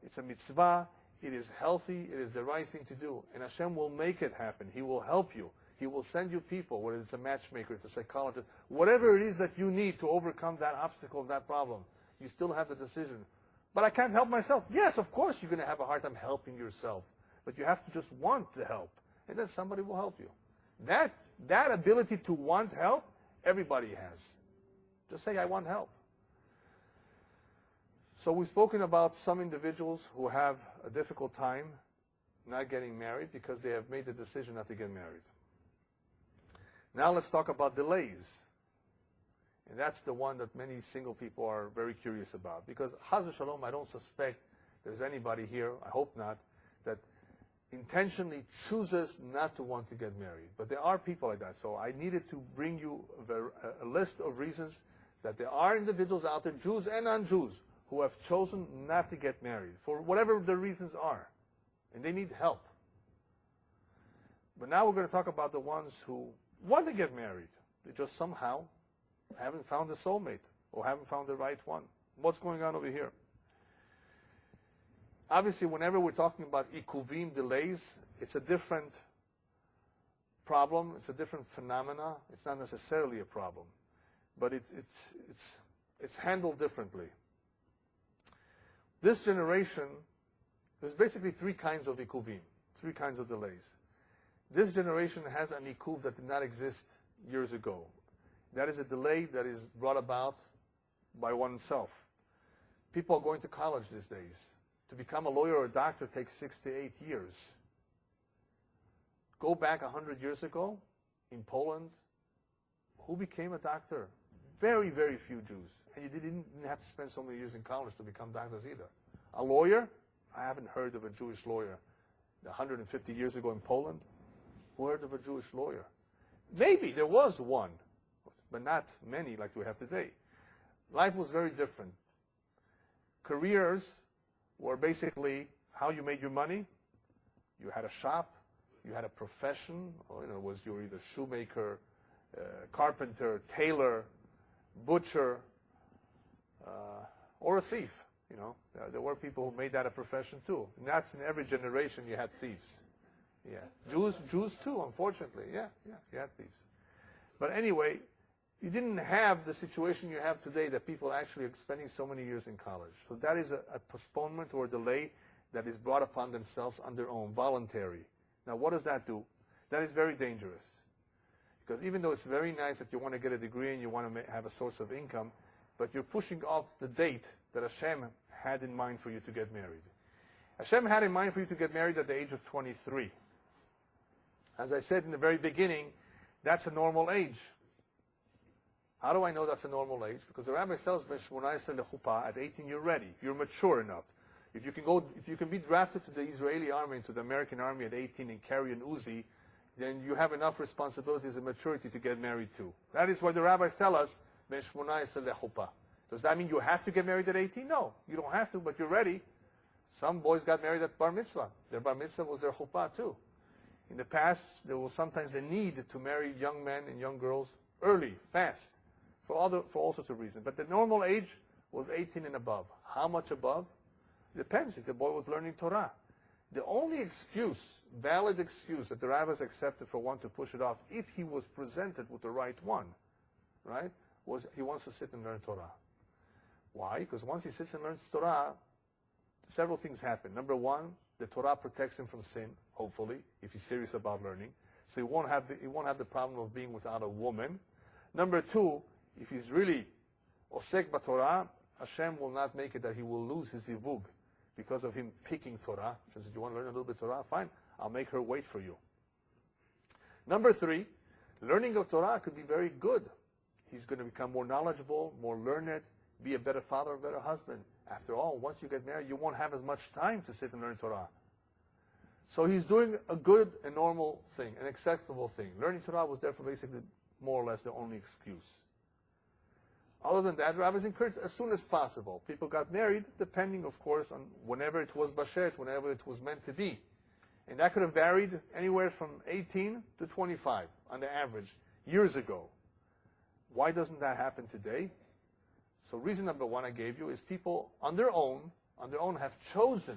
It's a mitzvah. It is healthy. It is the right thing to do. And Hashem will make it happen. He will help you. He will send you people, whether it's a matchmaker, it's a psychologist, whatever it is that you need to overcome that obstacle, that problem. You still have the decision. But I can't help myself. Yes, of course you're going to have a hard time helping yourself. But you have to just want the help. And then somebody will help you. That ability to want help, everybody has. Just say, I want help. So we've spoken about some individuals who have a difficult time not getting married because they have made the decision not to get married. Now let's talk about delays. And that's the one that many single people are very curious about. Because, Chaz v'Shalom, I don't suspect there's anybody here, I hope not, that intentionally chooses not to want to get married. But there are people like that. So I needed to bring you a list of reasons that there are individuals out there, Jews and non-Jews, who have chosen not to get married for whatever the reasons are. And they need help. But now we're going to talk about the ones who want to get married. They just somehow haven't found a soulmate or haven't found the right one. What's going on over here? Obviously, whenever we're talking about ikuvim, delays, it's a different problem. It's a different phenomena. It's not necessarily a problem. But it's handled differently. This generation, there's basically three kinds of ikuvim, three kinds of delays. This generation has an ikuv that did not exist years ago. That is a delay that is brought about by oneself. People are going to college these days. To become a lawyer or a doctor takes 6 to 8 years. Go back 100 years ago, in Poland, who became a doctor? Very, very few Jews. And you didn't have to spend so many years in college to become doctors either. A lawyer? I haven't heard of a Jewish lawyer. 150 years ago in Poland, who heard of a Jewish lawyer? Maybe there was one, but not many like we have today. Life was very different. Careers were basically how you made your money. You had a shop, you had a profession, or, you know, you were either shoemaker, carpenter, tailor, butcher, or a thief. You know, there were people who made that a profession too. And that's in every generation you had thieves. Yeah, Jews too, unfortunately. Yeah, you had thieves. But anyway, you didn't have the situation you have today that people actually are spending so many years in college. So that is a postponement or a delay that is brought upon themselves on their own, voluntary. Now, what does that do? That is very dangerous. Because even though it's very nice that you want to get a degree and you want to have a source of income, but you're pushing off the date that Hashem had in mind for you to get married. Hashem had in mind for you to get married at the age of 23. As I said in the very beginning, that's a normal age. How do I know that's a normal age? Because the rabbis tell us, at 18 you're ready. You're mature enough. If you can be drafted to the Israeli army and to the American army at 18 and carry an Uzi, then you have enough responsibilities and maturity to get married to. That is what the rabbis tell us, Does that mean you have to get married at 18? No, you don't have to, but you're ready. Some boys got married at bar mitzvah. Their bar mitzvah was their chuppah too. In the past, there was sometimes a need to marry young men and young girls early, fast, for all sorts of reasons. But the normal age was 18 and above. How much above? It depends if the boy was learning Torah. The only excuse, valid excuse, that the rabbis accepted for one to push it off, if he was presented with the right one, right, was he wants to sit and learn Torah. Why? Because once he sits and learns Torah, several things happen. Number one, the Torah protects him from sin, hopefully, if he's serious about learning. So he won't have the problem of being without a woman. Number two, if he's really osek b'Torah, Hashem will not make it that he will lose his zivug because of him picking Torah. She says, you want to learn a little bit of Torah? Fine, I'll make her wait for you. Number three, learning of Torah could be very good. He's going to become more knowledgeable, more learned, be a better father, a better husband. After all, once you get married, you won't have as much time to sit and learn Torah. So he's doing a good and normal thing, an acceptable thing. Learning Torah was therefore basically more or less the only excuse. Other than that, rabbis encouraged as soon as possible. People got married, depending, of course, on whenever it was bashet, whenever it was meant to be. And that could have varied anywhere from 18 to 25 on the average, years ago. Why doesn't that happen today? So reason number one I gave you is people on their own have chosen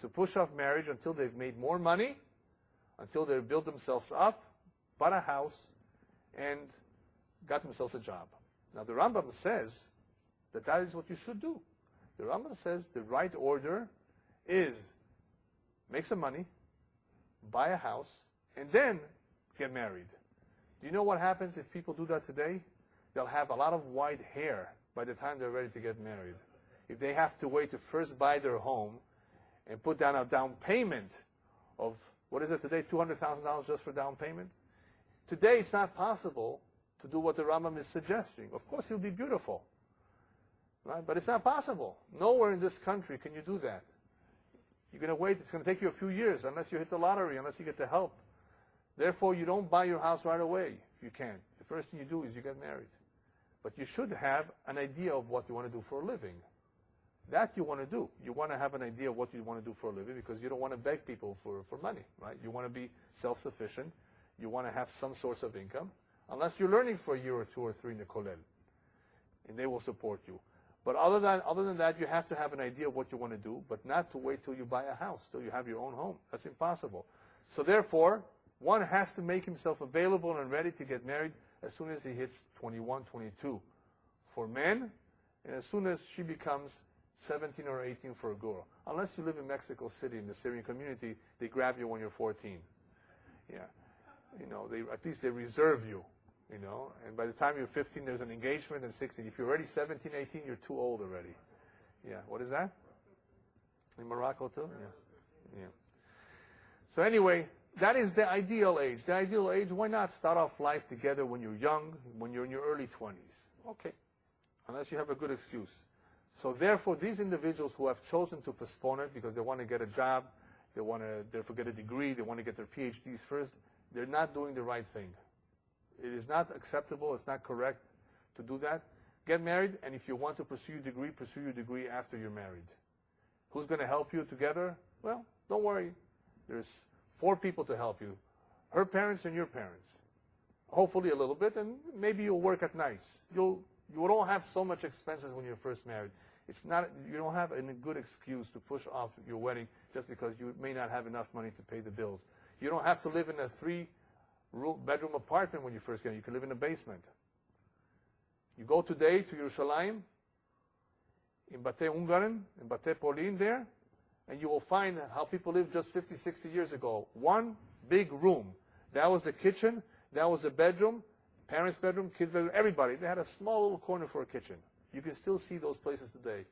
to push off marriage until they've made more money, until they've built themselves up, bought a house, and got themselves a job. Now the Rambam says that that is what you should do. The Rambam says the right order is make some money, buy a house, and then get married. Do you know what happens if people do that today? They'll have a lot of white hair by the time they're ready to get married. If they have to wait to first buy their home and put down a down payment of, what is it today, $200,000 just for down payment? Today it's not possible to do what the Rambam is suggesting. Of course he'll be beautiful, right? But it's not possible. Nowhere in this country can you do that. You're going to wait. It's going to take you a few years unless you hit the lottery, unless you get the help. Therefore, you don't buy your house right away if you can. The first thing you do is you get married. But you should have an idea of what you want to do for a living. That you want to do. You want to have an idea of what you want to do for a living because you don't want to beg people for money, right? You want to be self-sufficient. You want to have some source of income, unless you're learning for a year or two or three in the kollel, and they will support you. But other than that, you have to have an idea of what you want to do, but not to wait till you buy a house, till you have your own home. That's impossible. So therefore, one has to make himself available and ready to get married as soon as he hits 21, 22 for men, and as soon as she becomes 17 or 18 for a girl. Unless you live in Mexico City in the Syrian community, they grab you when you're 14. Yeah. You know, at least they reserve you, you know, and by the time you're 15, there's an engagement, and 16. If you're already 17, 18, you're too old already. Yeah. What is that? In Morocco too? Yeah. Yeah. So anyway, that is the ideal age. The ideal age, why not start off life together when you're young, when you're in your early 20s? Okay. Unless you have a good excuse. So therefore, these individuals who have chosen to postpone it because they want to get a job, they want to therefore get a degree, they want to get their PhDs first, they're not doing the right thing. It is not acceptable, it's not correct to do that. Get married, and if you want to pursue your degree after you're married. Who's going to help you together? Well, don't worry. There's 4 people to help you. Her parents and your parents. Hopefully a little bit, and maybe you'll work at nights. You don't have so much expenses when you're first married. You don't have a good excuse to push off your wedding just because you may not have enough money to pay the bills. You don't have to live in a 3-bedroom apartment when you first get. You can live in a basement. You go today to Yerushalayim, in Bate Ungaran, in Bate Polin there, and you will find how people lived just 50, 60 years ago. One big room. That was the kitchen. That was the bedroom. Parents' bedroom, kids' bedroom, everybody. They had a small little corner for a kitchen. You can still see those places today.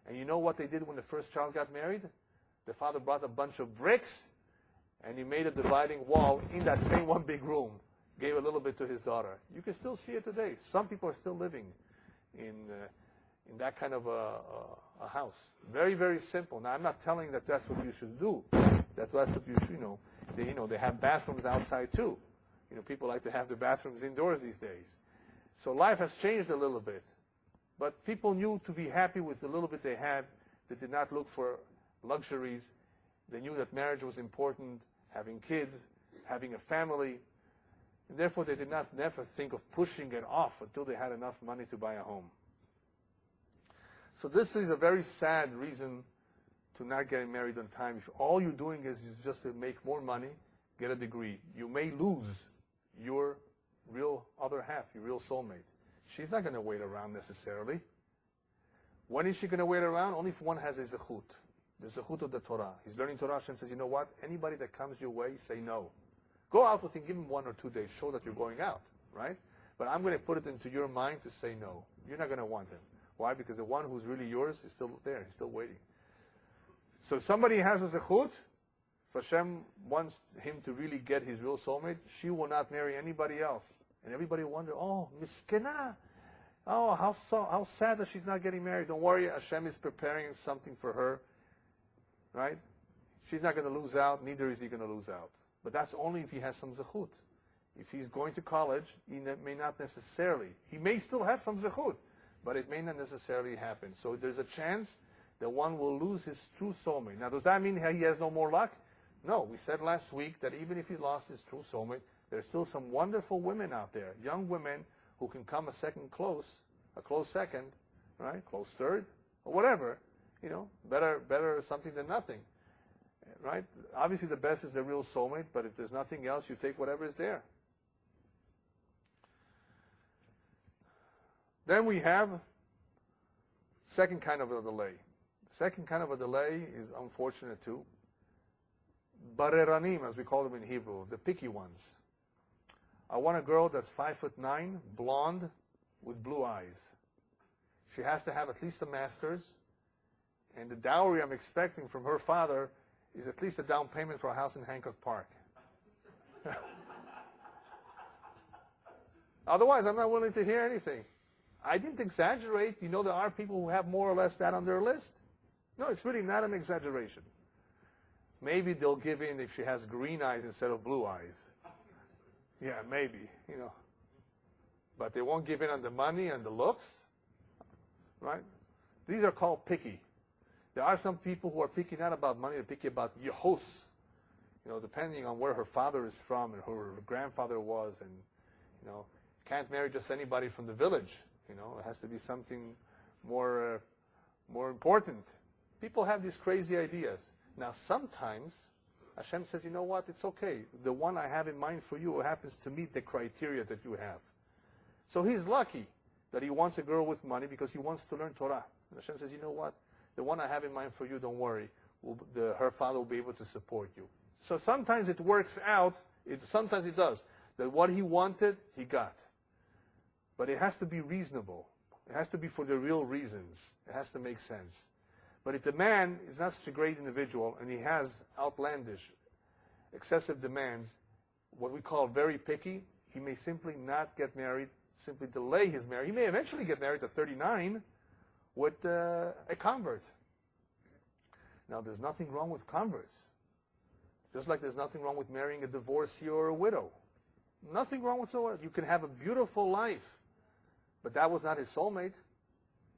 And you know what they did when the first child got married? The father brought a bunch of bricks, and he made a dividing wall in that same one big room. Gave a little bit to his daughter. You can still see it today. Some people are still living in that kind of a house. Very, very simple. Now, I'm not telling that that's what you should do. That's what you should, they have bathrooms outside too. People like to have their bathrooms indoors these days. So life has changed a little bit. But people knew to be happy with the little bit they had. They did not look for luxuries. They knew that marriage was important, having kids, having a family. And therefore, they did not never think of pushing it off until they had enough money to buy a home. So this is a very sad reason to not getting married on time. If all you're doing is just to make more money, get a degree, you may lose your real other half, your real soulmate. She's not going to wait around necessarily. When is she going to wait around? Only if one has a zechut. The zechut of the Torah. He's learning Torah. Hashem says, you know what? Anybody that comes your way, say no. Go out with him, give him 1 or 2 days. Show that you're going out, right? But I'm going to put it into your mind to say no. You're not going to want him. Why? Because the one who's really yours is still there. He's still waiting. So if somebody has a zechut, if Hashem wants him to really get his real soulmate, she will not marry anybody else. And everybody will wonder, oh, miskena. Oh, how sad that she's not getting married. Don't worry, Hashem is preparing something for her. Right? She's not going to lose out, neither is he going to lose out. But that's only if he has some zechut. If he's going to college, he may not necessarily. He may still have some zechut, but it may not necessarily happen. So there's a chance that one will lose his true soulmate. Now, does that mean he has no more luck? No. We said last week that even if he lost his true soulmate, there's still some wonderful women out there, young women who can come a close second, right? Close third, or whatever. Better something than nothing, right? Obviously, the best is the real soulmate, but if there's nothing else, you take whatever is there. Then we have second kind of a delay. Second kind of a delay is unfortunate too. Bareranim, as we call them in Hebrew, the picky ones. I want a girl that's 5'9", blonde, with blue eyes. She has to have at least a master's, and the dowry I'm expecting from her father is at least a down payment for a house in Hancock Park. Otherwise, I'm not willing to hear anything. I didn't exaggerate. There are people who have more or less that on their list. No, it's really not an exaggeration. Maybe they'll give in if she has green eyes instead of blue eyes. Yeah, maybe, But they won't give in on the money and the looks, right? These are called picky. There are some people who are picky not about money, they're picky about yehus. Depending on where her father is from and who her grandfather was, and, can't marry just anybody from the village. It has to be something more important. People have these crazy ideas. Now, sometimes Hashem says, you know what, it's okay. The one I have in mind for you happens to meet the criteria that you have. So he's lucky that he wants a girl with money because he wants to learn Torah. And Hashem says, you know what, the one I have in mind for you, don't worry. Her father will be able to support you. So sometimes it works out, sometimes it does, that what he wanted, he got. But it has to be reasonable. It has to be for the real reasons. It has to make sense. But if the man is not such a great individual and he has outlandish, excessive demands, what we call very picky, he may simply not get married, simply delay his marriage. He may eventually get married at 39 with a convert. Now, there's nothing wrong with converts. Just like there's nothing wrong with marrying a divorcee or a widow. Nothing wrong whatsoever. You can have a beautiful life. But that was not his soulmate.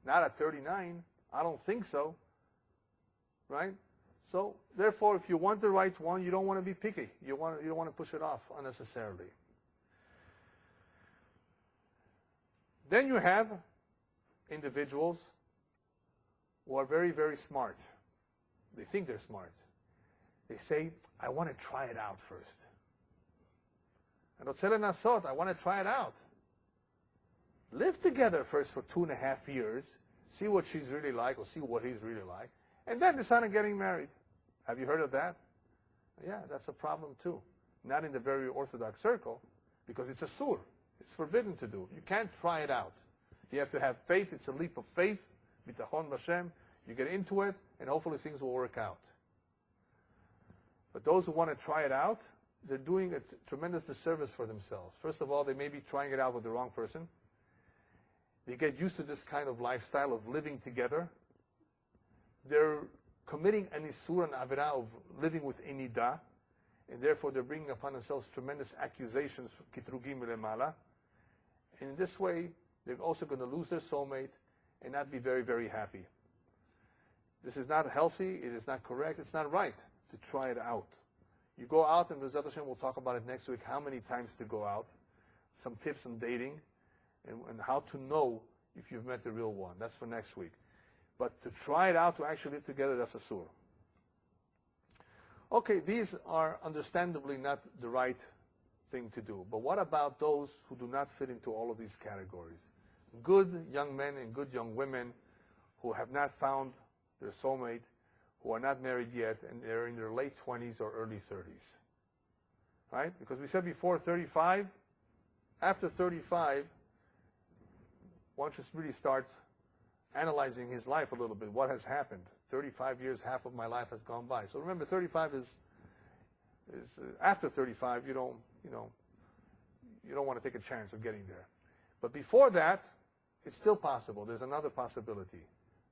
Not at 39. I don't think so. Right? So, therefore, if you want the right one, you don't want to be picky. You don't want to push it off unnecessarily. Then you have individuals who are very, very smart. They think they're smart. They say, I want to try it out first. I want to try it out. Live together first for 2.5 years. See what she's really like or see what he's really like. And then decide on getting married. Have you heard of that? Yeah, that's a problem too. Not in the very Orthodox circle, because it's a sur. It's forbidden to do. You can't try it out. You have to have faith. It's a leap of faith. Bitachon b'Hashem. You get into it, and hopefully things will work out. But those who want to try it out, they're doing a tremendous disservice for themselves. First of all, they may be trying it out with the wrong person. They get used to this kind of lifestyle of living together. They're committing an isur and avirah of living with inidah, and therefore they're bringing upon themselves tremendous accusations, kitrugim lemala. And in this way, they're also going to lose their soulmate and not be very, very happy. This is not healthy, it is not correct, it's not right to try it out. You go out, and B'ezrat Hashem, we'll talk about it next week, how many times to go out, some tips on dating, and how to know if you've met the real one. That's for next week. But to try it out, to actually live together, that's a sur. Okay, these are understandably not the right thing to do. But what about those who do not fit into all of these categories? Good young men and good young women who have not found their soulmate, who are not married yet, and they're in their late 20s or early 30s. Right? Because we said before 35, after 35, one should really start analyzing his life a little bit. What has happened? 35 years, half of my life has gone by. So remember, 35 is after 35, you don't want to take a chance of getting there. But before that, it's still possible. There's another possibility.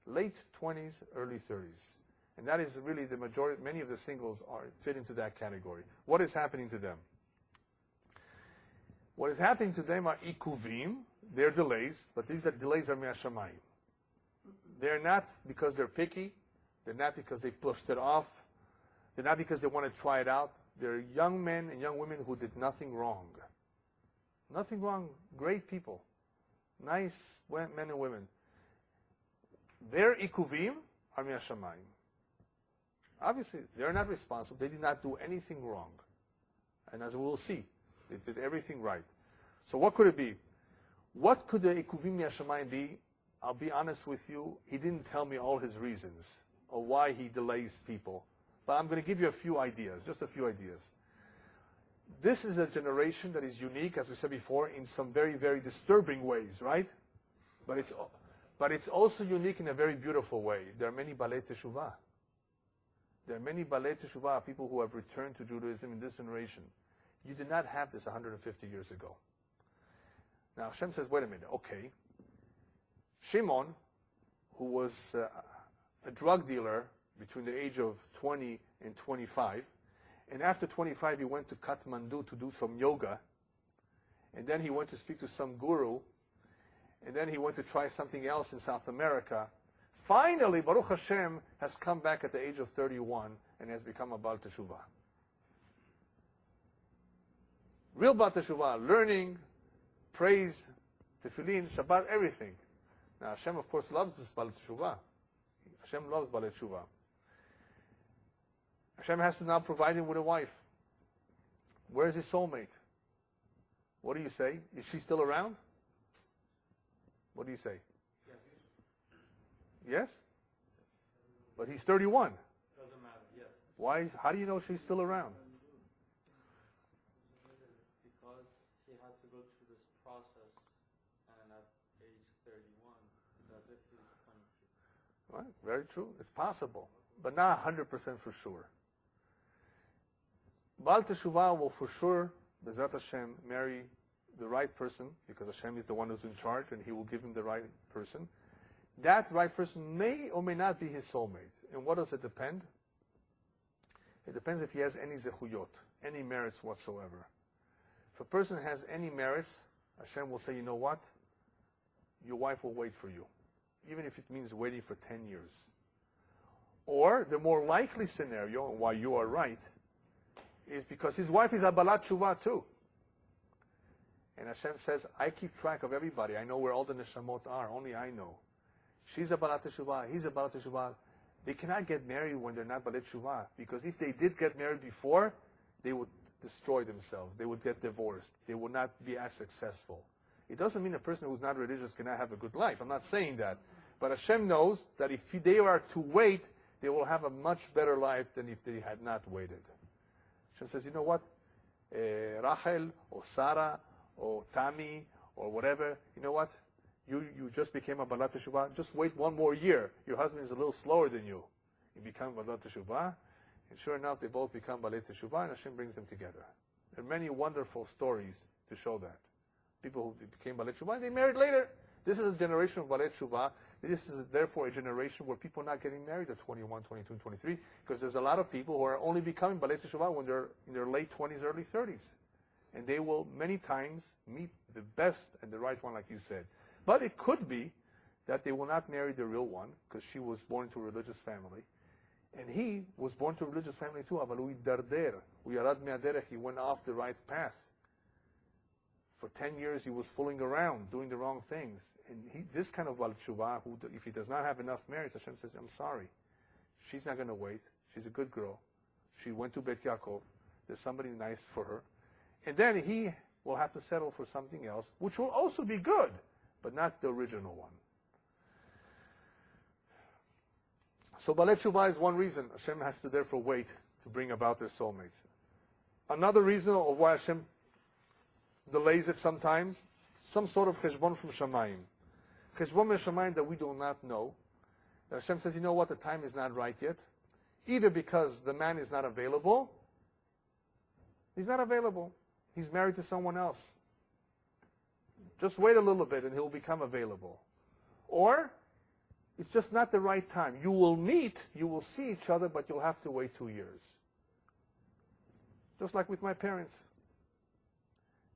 Late 20s, early 30s. And that is really the majority. Many of the singles fit into that category. What is happening to them? What is happening to them are ikuvim. They're delays, but these delays are me'ashamayim. They're not because they're picky. They're not because they pushed it off. They're not because they want to try it out. They're young men and young women who did nothing wrong. Nothing wrong. Great people. Nice men and women. Their ikuvim are mi'ashamayim. Obviously, they're not responsible. They did not do anything wrong. And as we will see, they did everything right. So what could it be? What could the ikuvim mi'ashamayim be? I'll be honest with you, he didn't tell me all his reasons or why he delays people. But I'm going to give you a few ideas, just a few ideas. This is a generation that is unique, as we said before, in some very, very disturbing ways, right? But it's also unique in a very beautiful way. There are many balei teshuvah. There are many balei teshuvah, people who have returned to Judaism in this generation. You did not have this 150 years ago. Now Hashem says, wait a minute, okay. Shimon, who was a drug dealer between the age of 20 and 25, and after 25 he went to Kathmandu to do some yoga, and then he went to speak to some guru, and then he went to try something else in South America. Finally, Baruch Hashem has come back at the age of 31 and has become a Baal Teshuvah. Real Baal Teshuvah, learning, praise, tefillin, Shabbat, everything. Now Hashem, of course, loves this Baal Teshuvah. Hashem loves Baal Teshuvah. Hashem has to now provide him with a wife. Where is his soulmate? What do you say? Is she still around? What do you say? Yes. Yes? But he's 31. Doesn't matter, yes. Why? How do you know she's still around? Because he had to go through this process, and at age 31, it's as if he's 23. Right, very true. It's possible, but not 100% for sure. Baal Teshuvah will for sure, Bezrat Hashem, marry the right person, because Hashem is the one who's in charge, and he will give him the right person. That right person may or may not be his soulmate. And what does it depend? It depends if he has any zechuyot, any merits whatsoever. If a person has any merits, Hashem will say, you know what? Your wife will wait for you, even if it means waiting for 10 years. Or the more likely scenario, and why you are right, is because his wife is a Balat Shuvah too. And Hashem says, I keep track of everybody. I know where all the neshamot are. Only I know. She's a Balat Shuvah. He's a Balat Shuvah. They cannot get married when they're not Balat Shuvah. Because if they did get married before, they would destroy themselves. They would get divorced. They would not be as successful. It doesn't mean a person who's not religious cannot have a good life. I'm not saying that. But Hashem knows that if they are to wait, they will have a much better life than if they had not waited. Hashem says, you know what? Rachel or Sarah or Tammy or whatever, you know what? You just became a Balat Teshuvah. Just wait one more year. Your husband is a little slower than you. You become Balat Teshuvah. And sure enough, they both become Balat Teshuvah, and Hashem brings them together. There are many wonderful stories to show that. People who became Balat Teshuvah, they married later. This is a generation of Balat Teshuvah. This is therefore a generation where people are not getting married at 21, 22, and 23, because there's a lot of people who are only becoming Balat Teshuvah when they're in their late 20s, early 30s. And they will many times meet the best and the right one, like you said. But it could be that they will not marry the real one, because she was born into a religious family. And he was born to a religious family too. He went off the right path. For 10 years he was fooling around, doing the wrong things. And this kind of Baal Teshuvah, who, if he does not have enough merit, Hashem says, I'm sorry. She's not going to wait. She's a good girl. She went to Bet Yaakov. There's somebody nice for her. And then he will have to settle for something else, which will also be good, but not the original one. So Baal Teshuvah is one reason Hashem has to therefore wait to bring about their soulmates. Another reason of why Hashem delays it sometimes, some sort of cheshbon from Shamayim. Cheshbon from Shamayim that we do not know. That Hashem says, you know what, the time is not right yet. Either because the man is not available. He's not available. He's married to someone else. Just wait a little bit and he'll become available. Or it's just not the right time. You will meet, you will see each other, but you'll have to wait 2 years. Just like with my parents.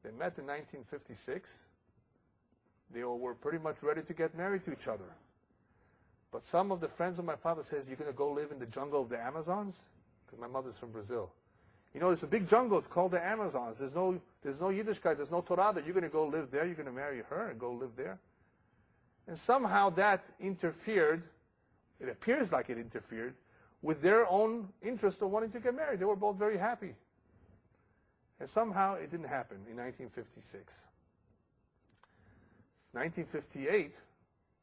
They met in 1956. They all were pretty much ready to get married to each other. But some of the friends of my father says, you're going to go live in the jungle of the Amazons? Because my mother's from Brazil. You know, there's a big jungle. It's called the Amazons. There's no Yiddishkeit. There's no Torah there. You're going to go live there. You're going to marry her and go live there. And somehow that interfered it appears like it interfered with their own interest of wanting to get married. They were both very happy. And somehow it didn't happen in 1956. 1958,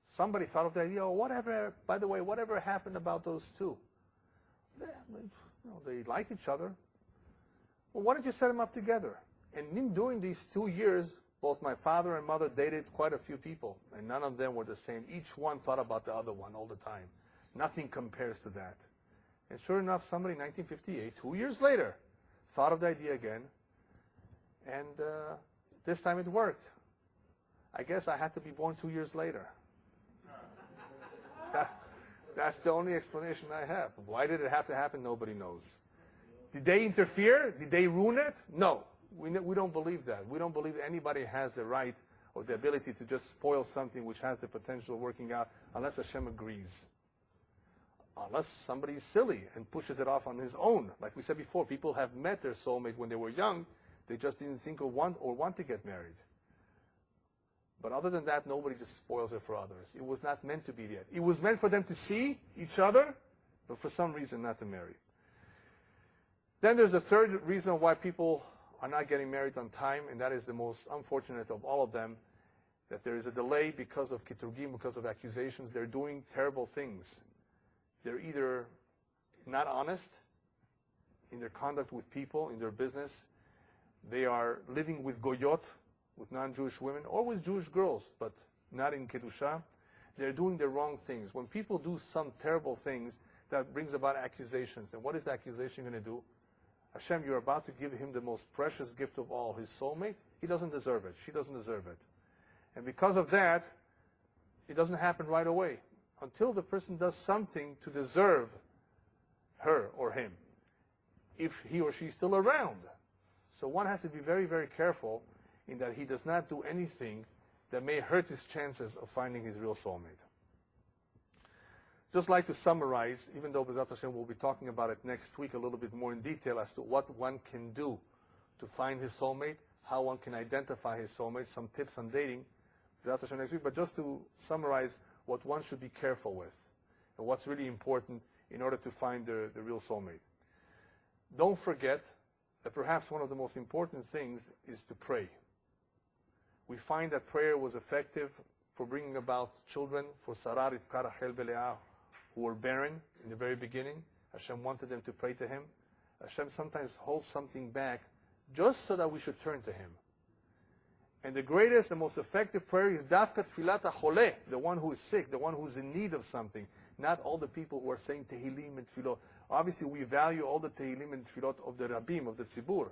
somebody thought of the idea, oh, whatever, by the way, whatever happened about those two? They liked each other. Well, why don't you set them up together? And in doing these 2 years, both my father and mother dated quite a few people, and none of them were the same. Each one thought about the other one all the time. Nothing compares to that. And sure enough, somebody in 1958, 2 years later, thought of the idea again, and this time it worked. I guess I had to be born 2 years later. That's the only explanation I have. Why did it have to happen? Nobody knows. Did they interfere? Did they ruin it? No. We don't believe that. We don't believe anybody has the right or the ability to just spoil something which has the potential of working out unless Hashem agrees. Unless somebody is silly and pushes it off on his own. Like we said before, people have met their soulmate when they were young. They just didn't think or want to get married. But other than that, nobody just spoils it for others. It was not meant to be yet. It was meant for them to see each other, but for some reason not to marry. Then there's a third reason why people are not getting married on time, and that is the most unfortunate of all of them, that there is a delay because of kiturgim, because of accusations. They're doing terrible things. They're either not honest in their conduct with people, in their business. They are living with goyot, with non-Jewish women, or with Jewish girls, but not in Kedusha. They're doing the wrong things. When people do some terrible things, that brings about accusations. And what is the accusation going to do? Hashem, you're about to give him the most precious gift of all, his soulmate. He doesn't deserve it. She doesn't deserve it. And because of that, it doesn't happen right away, until the person does something to deserve her or him, if he or she is still around. So one has to be very, very careful in that he does not do anything that may hurt his chances of finding his real soulmate. Just like to summarize, even though B'ezrat Hashem will be talking about it next week a little bit more in detail as to what one can do to find his soulmate, how one can identify his soulmate, some tips on dating, B'ezrat Hashem next week, but just to summarize what one should be careful with and what's really important in order to find the real soulmate. Don't forget that perhaps one of the most important things is to pray. We find that prayer was effective for bringing about children, for Sarah, Rivka, Rachel, Leah, who were barren in the very beginning. Hashem wanted them to pray to him. Hashem sometimes holds something back just so that we should turn to him. And the greatest and most effective prayer is Dafka Tfilat HaCholeh, the one who is sick, the one who is in need of something. Not all the people who are saying Tehillim and Tfilot. Obviously, we value all the Tehillim and Tfilot of the Rabbim, of the Tzibur.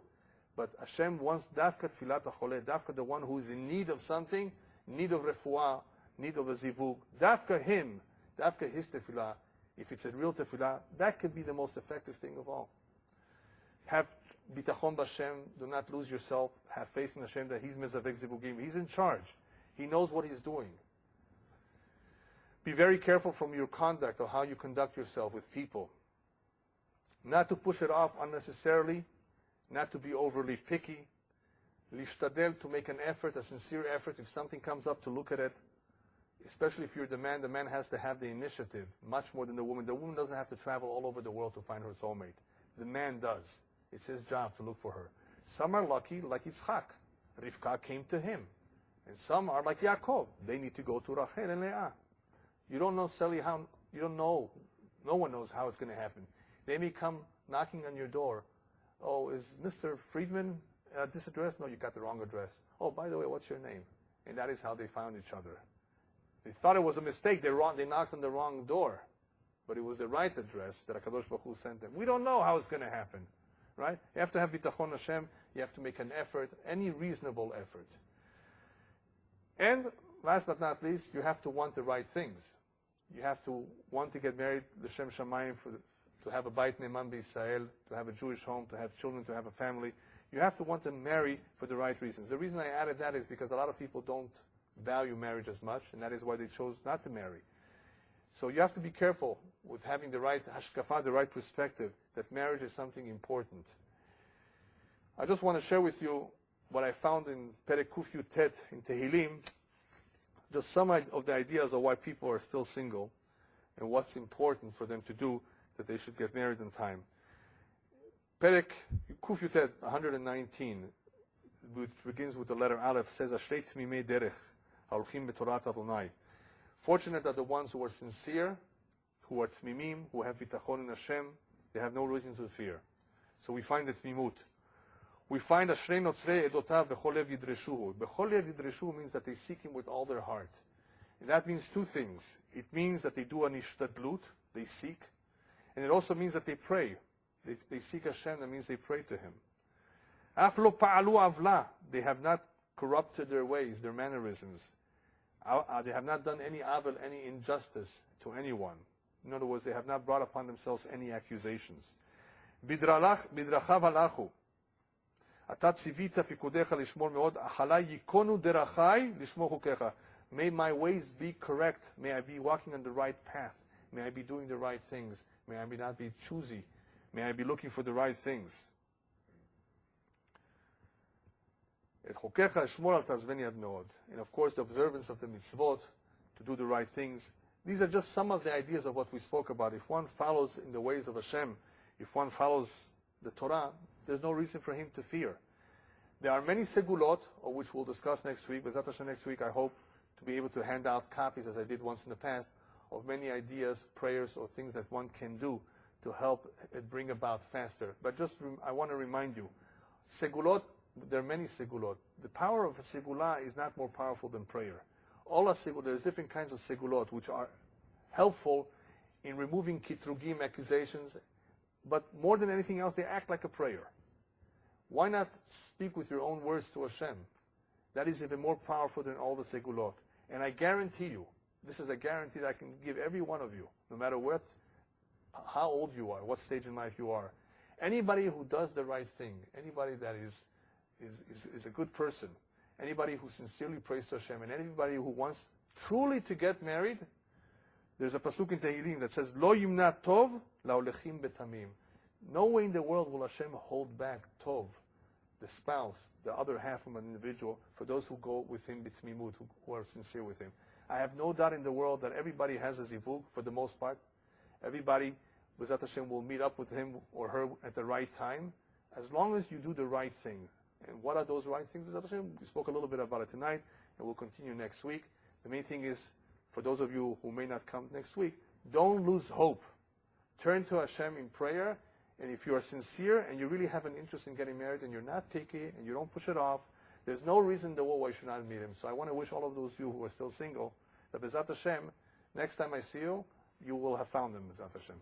But Hashem wants Dafka Tfilat HaCholeh, Dafka the one who is in need of something, need of refuah, need of a zivug. Dafka him, Dafka his tefillah. If it's a real tefillah, that could be the most effective thing of all. Have bitachon b'Hashem, do not lose yourself. Have faith in Hashem that he's mezavek zivugim. He's in charge. He knows what he's doing. Be very careful from your conduct or how you conduct yourself with people. Not to push it off unnecessarily, not to be overly picky. Lishtadel, to make an effort, a sincere effort, if something comes up, to look at it. Especially if you're the man has to have the initiative, much more than the woman. The woman doesn't have to travel all over the world to find her soulmate. The man does. It's his job to look for her. Some are lucky, like Yitzchak. Rivka came to him. And some are like Yaakov. They need to go to Rachel and Leah. You don't know, Sally, how, you don't know. No one knows how it's going to happen. They may come knocking on your door. Oh, is Mr. Friedman at this address? No, you got the wrong address. Oh, by the way, what's your name? And that is how they found each other. They thought it was a mistake. They knocked on the wrong door. But it was the right address that HaKadosh Baruch Hu sent them. We don't know how it's going to happen. Right? You have to have bitachon Hashem. You have to make an effort, any reasonable effort. And last but not least, you have to want the right things. You have to want to get married, l'shem shamayim, to have a bait ne'eman b'Yisrael, to have a Jewish home, to have children, to have a family. You have to want to marry for the right reasons. The reason I added that is because a lot of people don't value marriage as much, and that is why they chose not to marry. So you have to be careful with having the right hashkafa, the right perspective, that marriage is something important. I just want to share with you what I found in Perek Kuf Yutet in Tehillim, just some of the ideas of why people are still single. and what's important for them to do, that they should get married in time. Perek Kuf Yutet 119, which begins with the letter Aleph, says, Ashrei Tmimei Derech, Haolchim B'Torat Adonai. Fortunate are the ones who are sincere, who are Tmimim, who have Bitachon in Hashem. They have no reason to fear. So we find the Tmimut. We find Ashrei Notzrei Edotav B'chol Lev Yidreshuhu. B'chol Lev Yidreshuhu means that they seek Him with all their heart. And that means two things. It means that they do an ishtadlut, they seek. And it also means that they pray. They seek Hashem, that means they pray to Him. Aflo pa'alu avla. They have not corrupted their ways, their mannerisms. They have not done any avil, any injustice to anyone. In other words, they have not brought upon themselves any accusations. Bidrachav halachu. Atat tzivita pikudecha lishmor meod achalai yikonu derachai lishmor chukecha. May my ways be correct. May I be walking on the right path. May I be doing the right things. May I not be choosy. May I be looking for the right things. And of course, the observance of the mitzvot, to do the right things. These are just some of the ideas of what we spoke about. If one follows in the ways of Hashem, if one follows the Torah, there's no reason for him to fear. There are many segulot, of which we'll discuss next week. B'ezrat Hashem next week, I hope to be able to hand out copies, as I did once in the past, of many ideas, prayers, or things that one can do to help it bring about faster. But just, I want to remind you, segulot, there are many segulot. The power of a segula is not more powerful than prayer. All a segulot, there's different kinds of segulot which are helpful in removing kitrugim, accusations, but more than anything else, they act like a prayer. Why not speak with your own words to Hashem? That is even more powerful than all the segulot. And I guarantee you, this is a guarantee that I can give every one of you, no matter what, how old you are, what stage in life you are. Anybody who does the right thing, anybody that is a good person, anybody who sincerely prays to Hashem, and anybody who wants truly to get married, there's a pasuk in Tehillim that says, Lo yimna tov laolechim betamim. No way in the world will Hashem hold back tov, the spouse, the other half of an individual, for those who go with him bitmimut, who are sincere with him. I have no doubt in the world that everybody has a zivug for the most part. Everybody, B'ezrat Hashem, will meet up with him or her at the right time, as long as you do the right things. And what are those right things, B'ezrat Hashem? We spoke a little bit about it tonight, and we'll continue next week. The main thing is, for those of you who may not come next week, don't lose hope. Turn to Hashem in prayer, and if you are sincere and you really have an interest in getting married and you're not picky and you don't push it off, there's no reason in the world why you should not meet him. So I want to wish all of those of you who are still single that B'ezrat Hashem, next time I see you, you will have found him, B'ezrat Hashem.